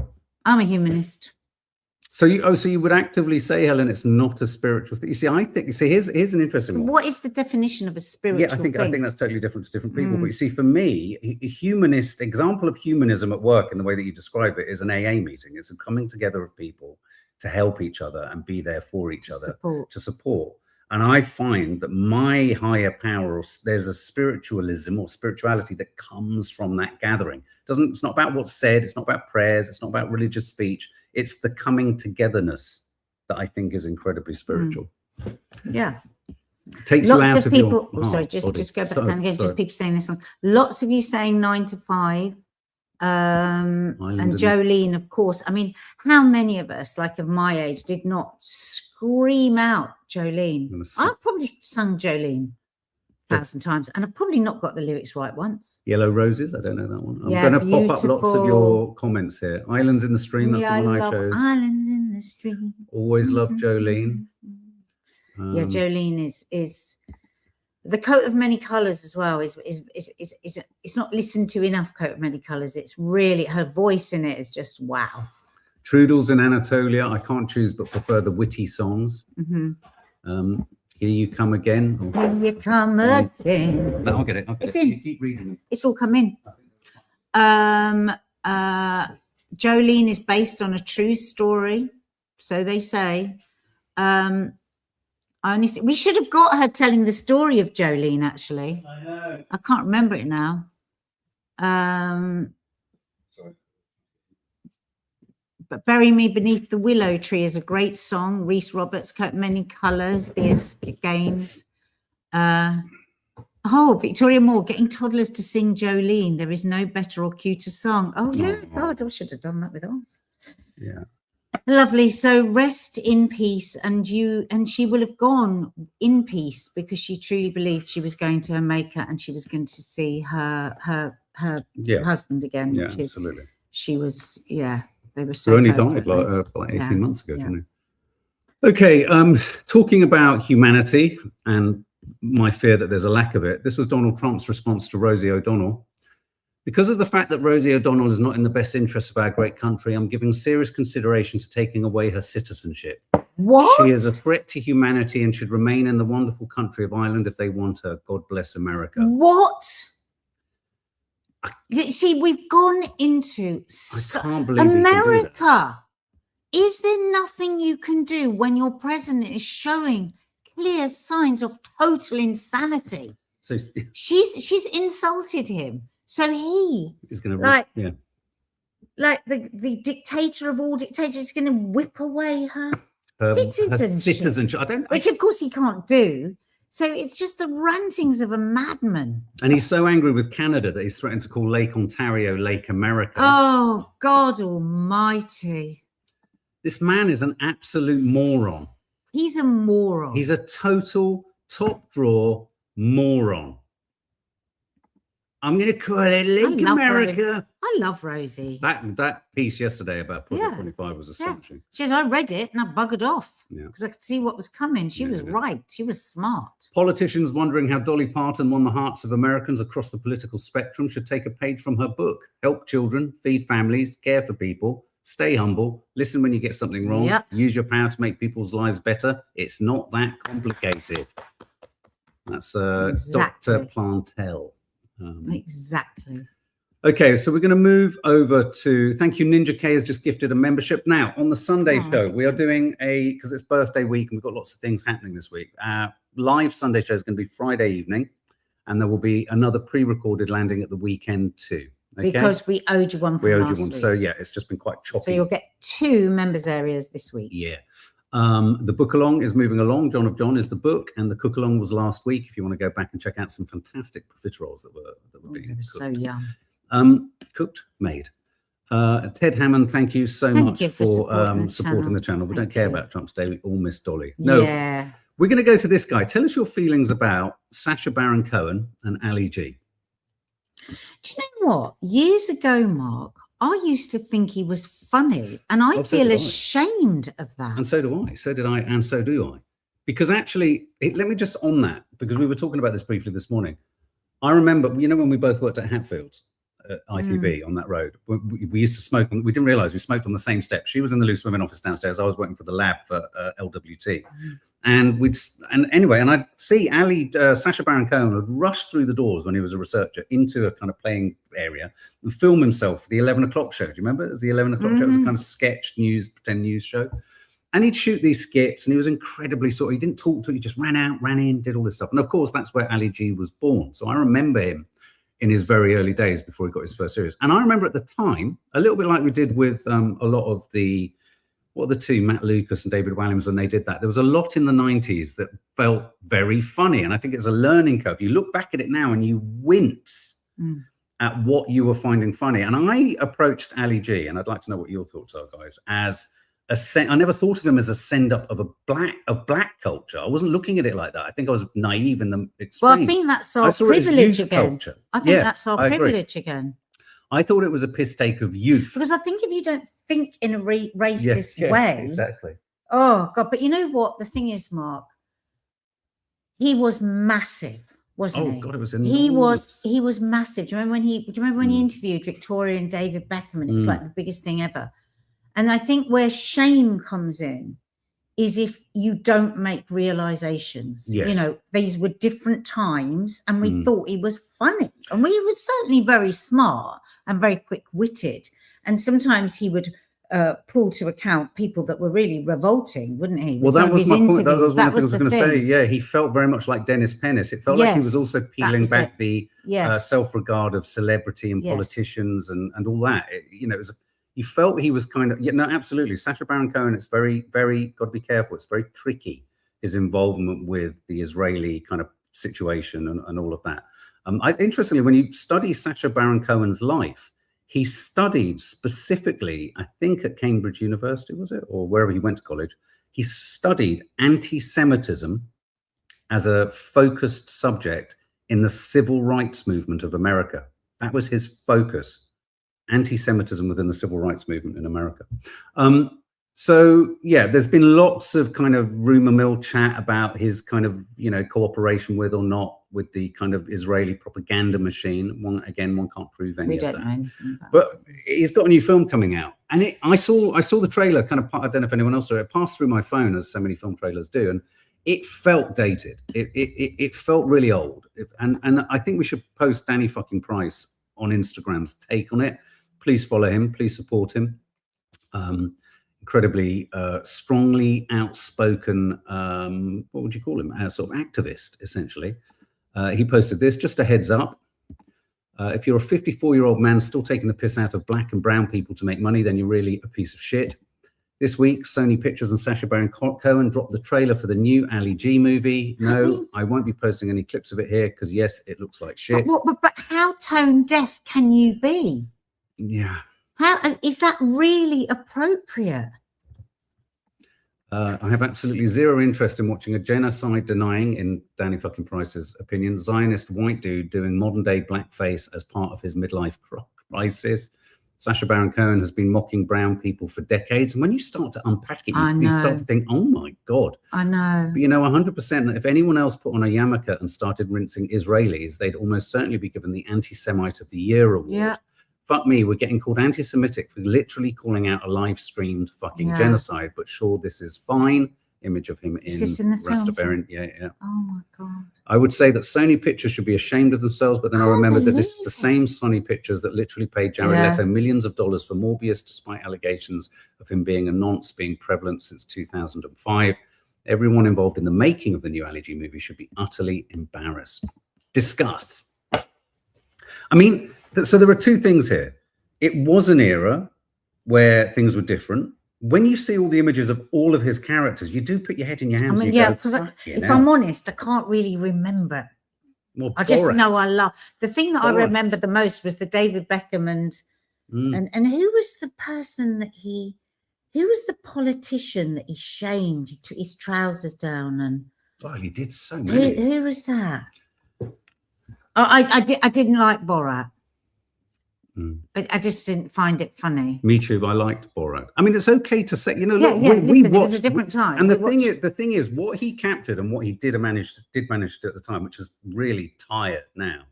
I'm a humanist. So you would actively say, Helen, it's not a spiritual thing. You see, here's an interesting one. What is the definition of a spiritual thing? I think that's totally different to different people. But you see, for me, a humanist example of humanism at work in the way that you describe it is an AA meeting. It's a coming together of people to help each other and be there for each other, to support. And I find that my higher power, there's a spiritualism or spirituality that comes from that gathering. It's not about what's said. It's not about prayers. It's not about religious speech. It's the coming togetherness that I think is incredibly spiritual. Yeah. Takes Lots you out of people. Your sorry, just go back down again. Just people saying this one. Lots of you saying 9 to 5. And Jolene, of course. I mean, how many of us, like of my age, did not scream out Jolene? I've probably sung Jolene 1,000 times, and I've probably not got the lyrics right once. Yellow Roses, I don't know that one. I'm going to pop up lots of your comments here. Islands in the Stream, that's the one I chose. Islands in the Stream. Always loved Jolene. Yeah, Jolene is the Coat of Many Colours as well. It's not listened to enough. Coat of Many Colours. It's really, her voice in it is just wow. Trudels in Anatolia. I can't choose but prefer the witty songs. Here You Come Again. Here You Come Again. I'll get it. You keep reading. It's all come in. Jolene is based on a true story, so they say. We should have got her telling the story of Jolene, actually. I know. I can't remember it now. Sorry. But Bury Me Beneath the Willow Tree is a great song. Reese Roberts, Many Colours, BS Games. Victoria Moore, getting toddlers to sing Jolene. There is no better or cuter song. Oh, yeah. God, I should have done that with ours. Yeah. Lovely. So rest in peace, and she will have gone in peace because she truly believed she was going to Jamaica and she was going to see her husband again. Yeah, which is, absolutely. She was, they were so. Who only died like 18 months ago, didn't he? Okay, talking about humanity and my fear that there's a lack of it. This was Donald Trump's response to Rosie O'Donnell. Because of the fact that Rosie O'Donnell is not in the best interest of our great country, I'm giving serious consideration to taking away her citizenship. What? She is a threat to humanity and should remain in the wonderful country of Ireland if they want her. God bless America. What? See, we've gone into I can't believe America. Is there nothing you can do when your president is showing clear signs of total insanity? So she's insulted him. So he is going to like the dictator of all dictators is going to whip away her citizenship. Which of course he can't do. So it's just the rantings of a madman. And he's so angry with Canada that he's threatened to call Lake Ontario Lake America. Oh, God almighty. This man is an absolute moron. He's a moron. He's a total top drawer moron. I'm going to call it Lake America. I love Rosie. That piece yesterday about Project 25 was astonishing. She says, I read it and I buggered off because I could see what was coming. She was right. She was smart. Politicians wondering how Dolly Parton won the hearts of Americans across the political spectrum should take a page from her book. Help children, feed families, care for people, stay humble, listen when you get something wrong, use your power to make people's lives better. It's not that complicated. That's Dr. Plantel. Exactly. Okay, so we're going to move over to, thank you, Ninja K has just gifted a membership. Now, on the Sunday show, we are doing because it's birthday week and we've got lots of things happening this week. Live Sunday show is going to be Friday evening, and there will be another pre-recorded landing at the weekend too. Okay? Because we owed you one from last week. So yeah, it's just been quite choppy. So you'll get 2 members areas this week. Yeah. The book along is moving along. John of John is the book, and the cook along was last week. If you want to go back and check out some fantastic profiteroles that were being cooked. So yum. Cooked, made. Ted Hammond, thank you so much for supporting the channel. We don't care about Trump's Day. We all miss Dolly. No, we're going to go to this guy. Tell us your feelings about Sacha Baron Cohen and Ali G. Do you know what? Years ago, Mark, I used to think he was funny, and I feel ashamed of that. And so do I. So did I, and so do I. Because actually, let me just on that, because we were talking about this briefly this morning. I remember, you know, when we both worked at Hatfields, ITV on that road, we used to smoke. We didn't realize we smoked on the same steps. She was in the loose women office downstairs. I was working for the lab for LWT, and I'd see Sacha Baron Cohen would rush through the doors when he was a researcher into a kind of playing area and film himself for the 11 o'clock show. Do you remember? It was the 11 o'clock show. It was a kind of sketch news, pretend news show. And he'd shoot these skits, and he was incredibly he didn't talk to it. He just ran out, ran in, did all this stuff. And of course, that's where Ali G was born. So I remember him in his very early days before he got his first series. And I remember at the time, a little bit like we did with a lot of the two, Matt Lucas and David Walliams, when they did that. There was a lot in the 90s that felt very funny. And I think it's a learning curve. You look back at it now and you wince at what you were finding funny. And I approached Ali G, and I'd like to know what your thoughts are, guys, as I never thought of him as a send-up of black culture. I wasn't looking at it like that. I think I was naive in the explain. Well, I think that's our privilege again. Culture. I think that's our privilege again. I thought it was a piss take of youth. Because I think if you don't think in a racist way. Exactly. Oh, God. But you know what? The thing is, Mark, he was massive, wasn't he? Oh, God, it was enormous. He was massive. Do you remember when he interviewed Victoria and David Beckham, and it was like the biggest thing ever? And I think where shame comes in is if you don't make realizations. Yes. You know, these were different times, and we thought he was funny. And he was certainly very smart and very quick-witted. And sometimes he would pull to account people that were really revolting, wouldn't he? Well, that was my point. That was one of the things I was going to say. thing. Yeah, he felt very much like Dennis Pennis. It felt like he was also peeling back the self-regard of celebrity and politicians and all that. You know, you felt he was kind of, no, absolutely. Sacha Baron Cohen, it's very, very, got to be careful. It's very tricky, his involvement with the Israeli kind of situation and all of that. Interestingly, when you study Sacha Baron Cohen's life, he studied specifically, I think at Cambridge University, was it? Or wherever he went to college. He studied anti-Semitism as a focused subject in the civil rights movement of America. That was his focus, anti-Semitism within the civil rights movement in America. So, yeah, there's been lots of kind of rumor mill chat about his kind of, you know, cooperation with or not with the kind of Israeli propaganda machine. One can't prove any of that. We don't know anything about but he's got a new film coming out. And I saw the trailer kind of, I don't know if anyone else saw it. It passed through my phone, as so many film trailers do. And it felt dated. It felt really old. And I think we should post Danny fucking Price on Instagram's take on it. Please follow him. Please support him. Incredibly strongly outspoken, what would you call him? Sort of activist, essentially. He posted this, just a heads up. If you're a 54-year-old man still taking the piss out of black and brown people to make money, then you're really a piece of shit. This week, Sony Pictures and Sacha Baron Cohen dropped the trailer for the new Ali G movie. No, I won't be posting any clips of it here because, yes, it looks like shit. But how tone deaf can you be? Yeah. How is that really appropriate? I have absolutely zero interest in watching a genocide-denying, in Danny fucking Price's opinion, Zionist white dude doing modern-day blackface as part of his midlife crisis. Sacha Baron Cohen has been mocking brown people for decades. And when you start to unpack it, you start to think, oh, my God. I know. But you know 100% that if anyone else put on a yarmulke and started rinsing Israelis, they'd almost certainly be given the Anti-Semite of the Year award. Yeah. Fuck me, we're getting called anti-Semitic for literally calling out a live-streamed fucking genocide. But sure, this is fine. Image of him in Rastafarian. Yeah. Oh my God. I would say that Sony Pictures should be ashamed of themselves, but then I remembered that this is the same Sony Pictures that literally paid Jared Leto millions of dollars for Morbius, despite allegations of him being a nonce being prevalent since 2005. Everyone involved in the making of the new Ali G movie should be utterly embarrassed. Discuss. I mean, so there are two things here. It was an era where things were different. When you see all the images of all of his characters, you do put your head in your hands. I mean, yeah, because if I'm honest, I can't really remember. Well, I just know I love the thing that I remember the most was the David Beckham and who was the person that who was the politician that he shamed? He took his trousers down and he did so many. Who was that? I didn't like Borat. I just didn't find it funny. Me too. I liked Borat. I mean, it's okay to say, you know, look, we watched, it was a different time. And the thing is, what he captured and what he did manage to do at the time, which is really tired now.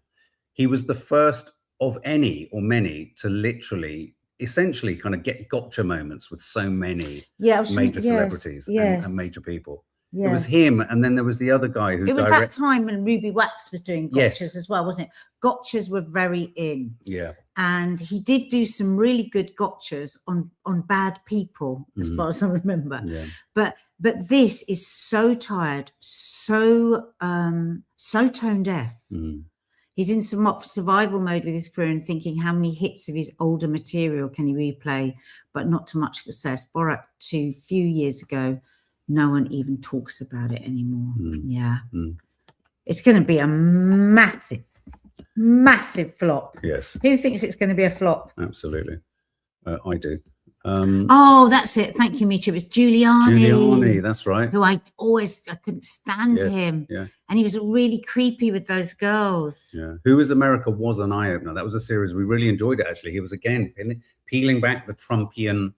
He was the first of any or many to literally, essentially, kind of get gotcha moments with so many major celebrities and major people. Yes. It was him, and then there was the other guy who. It was that time when Ruby Wax was doing gotchas as well, wasn't it? Gotchas were very in. Yeah. And he did do some really good gotchas on bad people, as far as I remember. Yeah. But this is so tired, so tone deaf. He's in some survival mode with his career and thinking how many hits of his older material can he replay, but not to much success. Borat 2 a few years ago. No one even talks about it anymore. It's going to be a massive flop. Yes. Who thinks it's going to be a flop? Absolutely. I do. That's it. Thank you, Michi. It was Giuliani, that's right. Who I couldn't stand him. Yeah. And he was really creepy with those girls. Yeah. Who is America was an eye-opener. That was a series we really enjoyed it, actually. He was, again, peeling back the Trumpian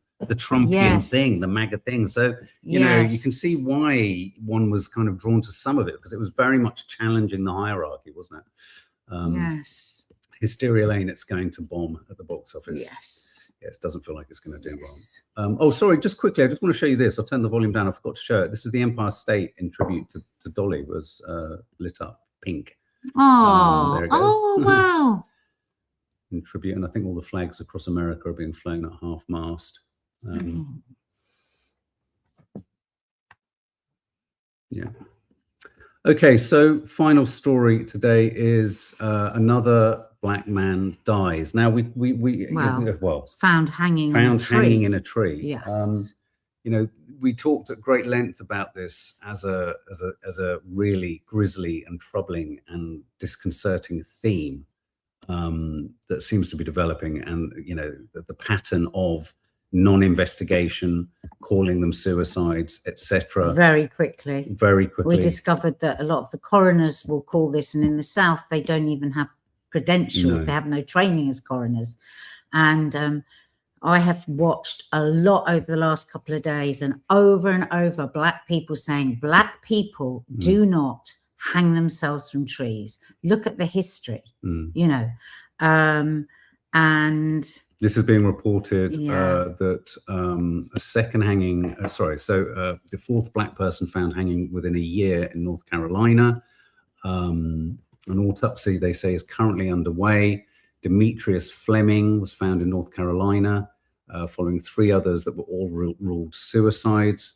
thing, the MAGA thing. So, you know, you can see why one was kind of drawn to some of it, because it was very much challenging the hierarchy, wasn't it? Hysteria Lane, it's going to bomb at the box office. Yes, it doesn't feel like it's going to do well. Sorry, just quickly, I just want to show you this. I'll turn the volume down. I forgot to show it. This is the Empire State in tribute to Dolly, was lit up pink. There it goes. Wow. In tribute, and I think all the flags across America are being flown at half-mast. Yeah. Okay, so final story today is another black man dies. Now found hanging in a tree. Yes. You know, we talked at great length about this as a really grisly and troubling and disconcerting theme that seems to be developing, and you know, the pattern of non-investigation, calling them suicides, etc. Very quickly. We discovered that a lot of the coroners will call this, and in the South they don't even have credentials. No. They have no training as coroners. And I have watched a lot over the last couple of days, and over black people saying black people do not hang themselves from trees. Look at the history, you know. And this is being reported that a second hanging, the fourth black person found hanging within a year in North Carolina. An autopsy, they say, is currently underway. Demetrius Fleming was found in North Carolina, following 3 others that were all ruled suicides.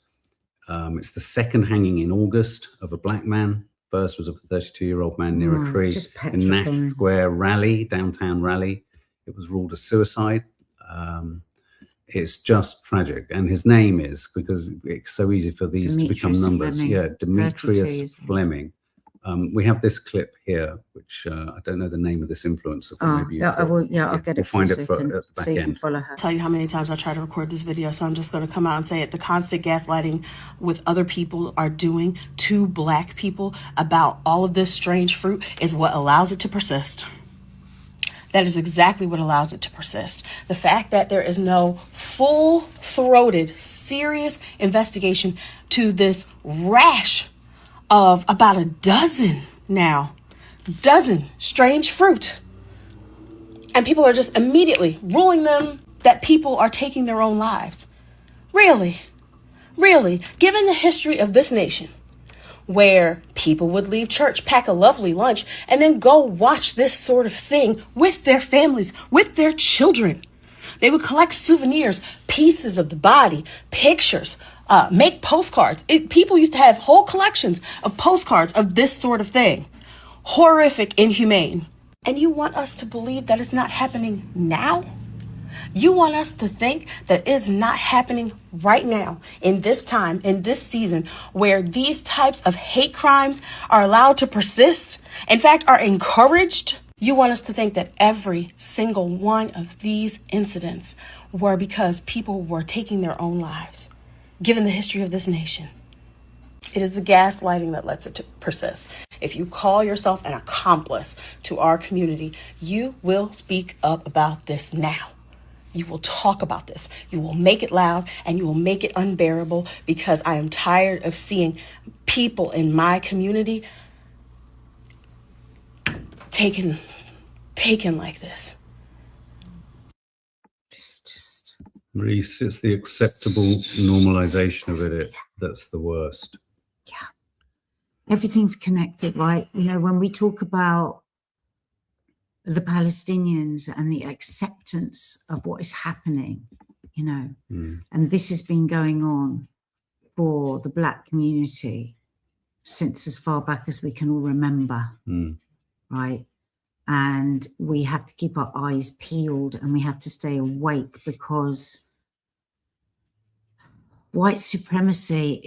It's the second hanging in August of a black man. First was a 32-year-old man near a tree in Nash Square, downtown Raleigh. It was ruled a suicide. It's just tragic. And his name is, because it's so easy for these to become numbers. Fleming. Yeah, Demetrius 32. Fleming. We have this clip here, which I don't know the name of this influencer. I'll get it. We'll find it at the back so you can end. follow her. Tell you how many times I try to record this video, so I'm just going to come out and say it. The constant gaslighting with other people are doing to black people about all of this strange fruit is what allows it to persist. That is exactly what allows it to persist. The fact that there is no full-throated, serious investigation to this rash of about a dozen strange fruit. And people are just immediately ruling them that people are taking their own lives. Really, given the history of this nation, where people would leave church, pack a lovely lunch, and then go watch this sort of thing with their families, with their children. They would collect souvenirs, pieces of the body, pictures, make postcards. People used to have whole collections of postcards of this sort of thing. Horrific, inhumane. And you want us to believe that it's not happening now? You want us to think that it's not happening right now, in this time, in this season, where these types of hate crimes are allowed to persist, in fact, are encouraged? You want us to think that every single one of these incidents were because people were taking their own lives, given the history of this nation. It is the gaslighting that lets it persist. If you call yourself an accomplice to our community, you will speak up about this now. You will talk about this. You will make it loud, and you will make it unbearable, because I am tired of seeing people in my community taken like this. Reese, it's the acceptable normalization of it that's the worst. Yeah. Everything's connected, right? You know, when we talk about the Palestinians and the acceptance of what is happening, you know, and this has been going on for the black community since as far back as we can all remember, right? And we have to keep our eyes peeled, and we have to stay awake, because white supremacy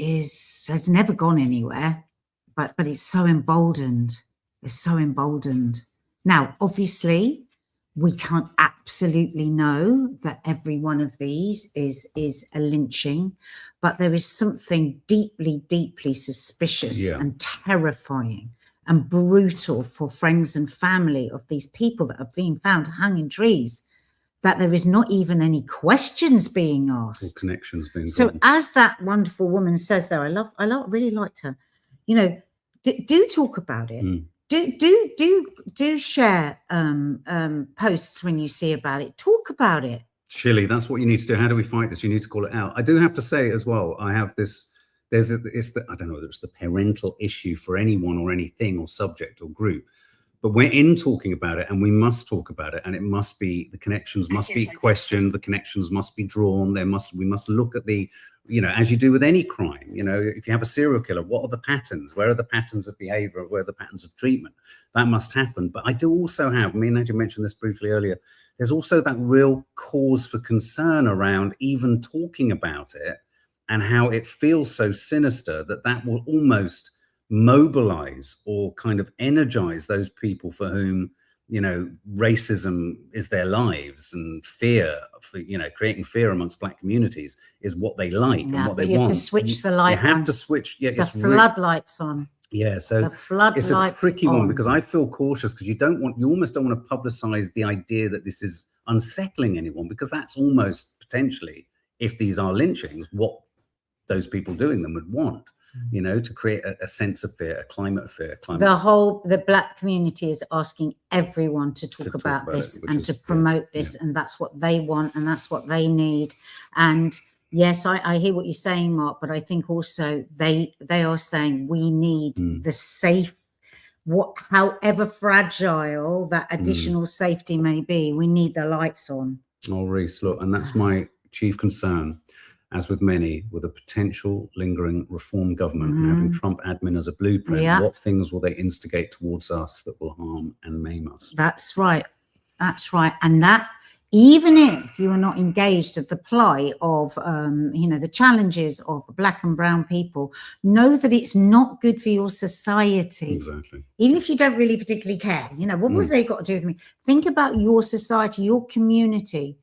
has never gone anywhere, but it's so emboldened. It's so emboldened. Now, obviously, we can't absolutely know that every one of these is a lynching, but there is something deeply, deeply suspicious and terrifying and brutal for friends and family of these people that are being found hung in trees, that there is not even any questions being asked. Or connections being So drawn. as that wonderful woman says there, I really liked her, you know, do talk about it. Do share posts when you see about it. Talk about it. Shirley, that's what you need to do. How do we fight this? You need to call it out. I do have to say as well, I have this, I don't know whether it's the parental issue for anyone or anything or subject or group, But we're in talking about it, and we must talk about it, and it must be, the connections must be questioned, the connections must be drawn. We must look at the, you know, as you do with any crime, you know, if you have a serial killer, what are the patterns? Where are the patterns of behavior? Where are the patterns of treatment? That must happen. But I do also have, me and Nadia mentioned this briefly earlier, there's also that real cause for concern around even talking about it, and how it feels so sinister that will almost mobilize or kind of energize those people for whom, you know, racism is their lives, and fear for, you know, creating fear amongst Black communities is what they like and what they want. You have to switch the light on. You have to switch. Yeah, the floodlights on. Yeah, so it's a tricky one, because I feel cautious, because you almost don't want to publicize the idea that this is unsettling anyone, because that's almost potentially, if these are lynchings, what those people doing them would want. You know, to create a sense of fear, a climate of fear. The Black community is asking everyone to talk about this and to promote this, and that's what they want, and that's what they need. And yes, I hear what you're saying, Mark, but I think also they are saying we need the safe, however fragile that additional safety may be, we need the lights on. Oh, Reese, look, and that's my chief concern. As with many, with a potential lingering reform government and having Trump admin as a blueprint, what things will they instigate towards us that will harm and maim us? That's right. That's right. And that, even if you are not engaged of the plight of, you know, the challenges of Black and brown people, know that it's not good for your society. Exactly. Even if you don't really particularly care, you know, what was they got to do with me? Think about your society, your community.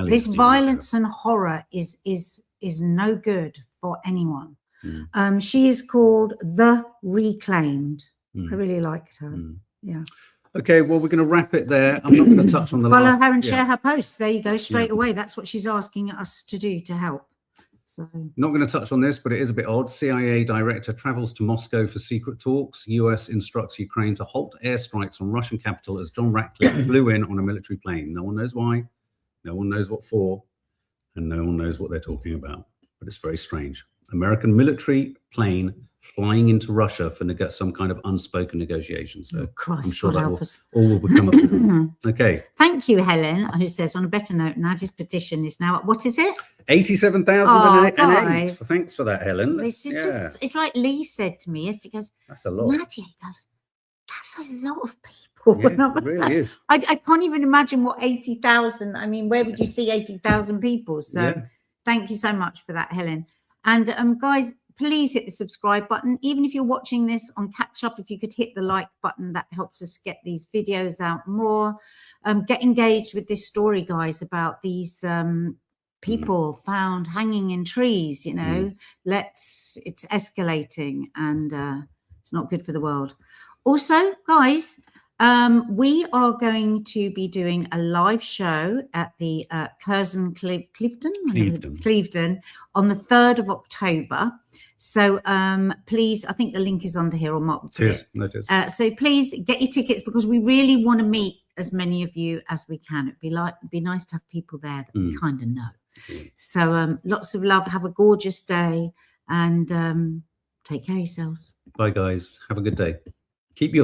This violence and horror is no good for anyone. She is called The Reclaimed. I really liked her. Yeah. Okay, well, we're going to wrap it there. I'm not going to touch on the follow her and share her posts. There you go, straight away. That's what she's asking us to do to help. So not going to touch on this, but it is a bit odd. CIA director travels to Moscow for secret talks. US instructs Ukraine to halt airstrikes on Russian capital as John Ratcliffe flew in on a military plane. No one knows why. No one knows what for. And no one knows what they're talking about, but it's very strange. American military plane flying into Russia for some kind of unspoken negotiation. So I'm sure that all will become okay. Thank you, Helen, who says, on a better note, Nadia's petition is now at, what is it? 87,008. Thanks for that, Helen. This is just, it's like Lee said to me yesterday, goes, that's a lot. Nadia, he goes, that's a lot of people. Yeah, it really is. I can't even imagine what 80,000, I mean, where would you see 80,000 people? So thank you so much for that, Helen. And guys, please hit the subscribe button. Even if you're watching this on catch up, if you could hit the like button, that helps us get these videos out more. Get engaged with this story, guys, about these people found hanging in trees, you know. It's escalating, and it's not good for the world. Also, guys, we are going to be doing a live show at the CURZON Clevedon on the 3rd of October. So please, I think the link is under here, or Mark will put it. So please get your tickets, because we really want to meet as many of you as we can. It'd be nice to have people there that we kind of know. So lots of love. Have a gorgeous day, and take care of yourselves. Bye, guys. Have a good day. Keep your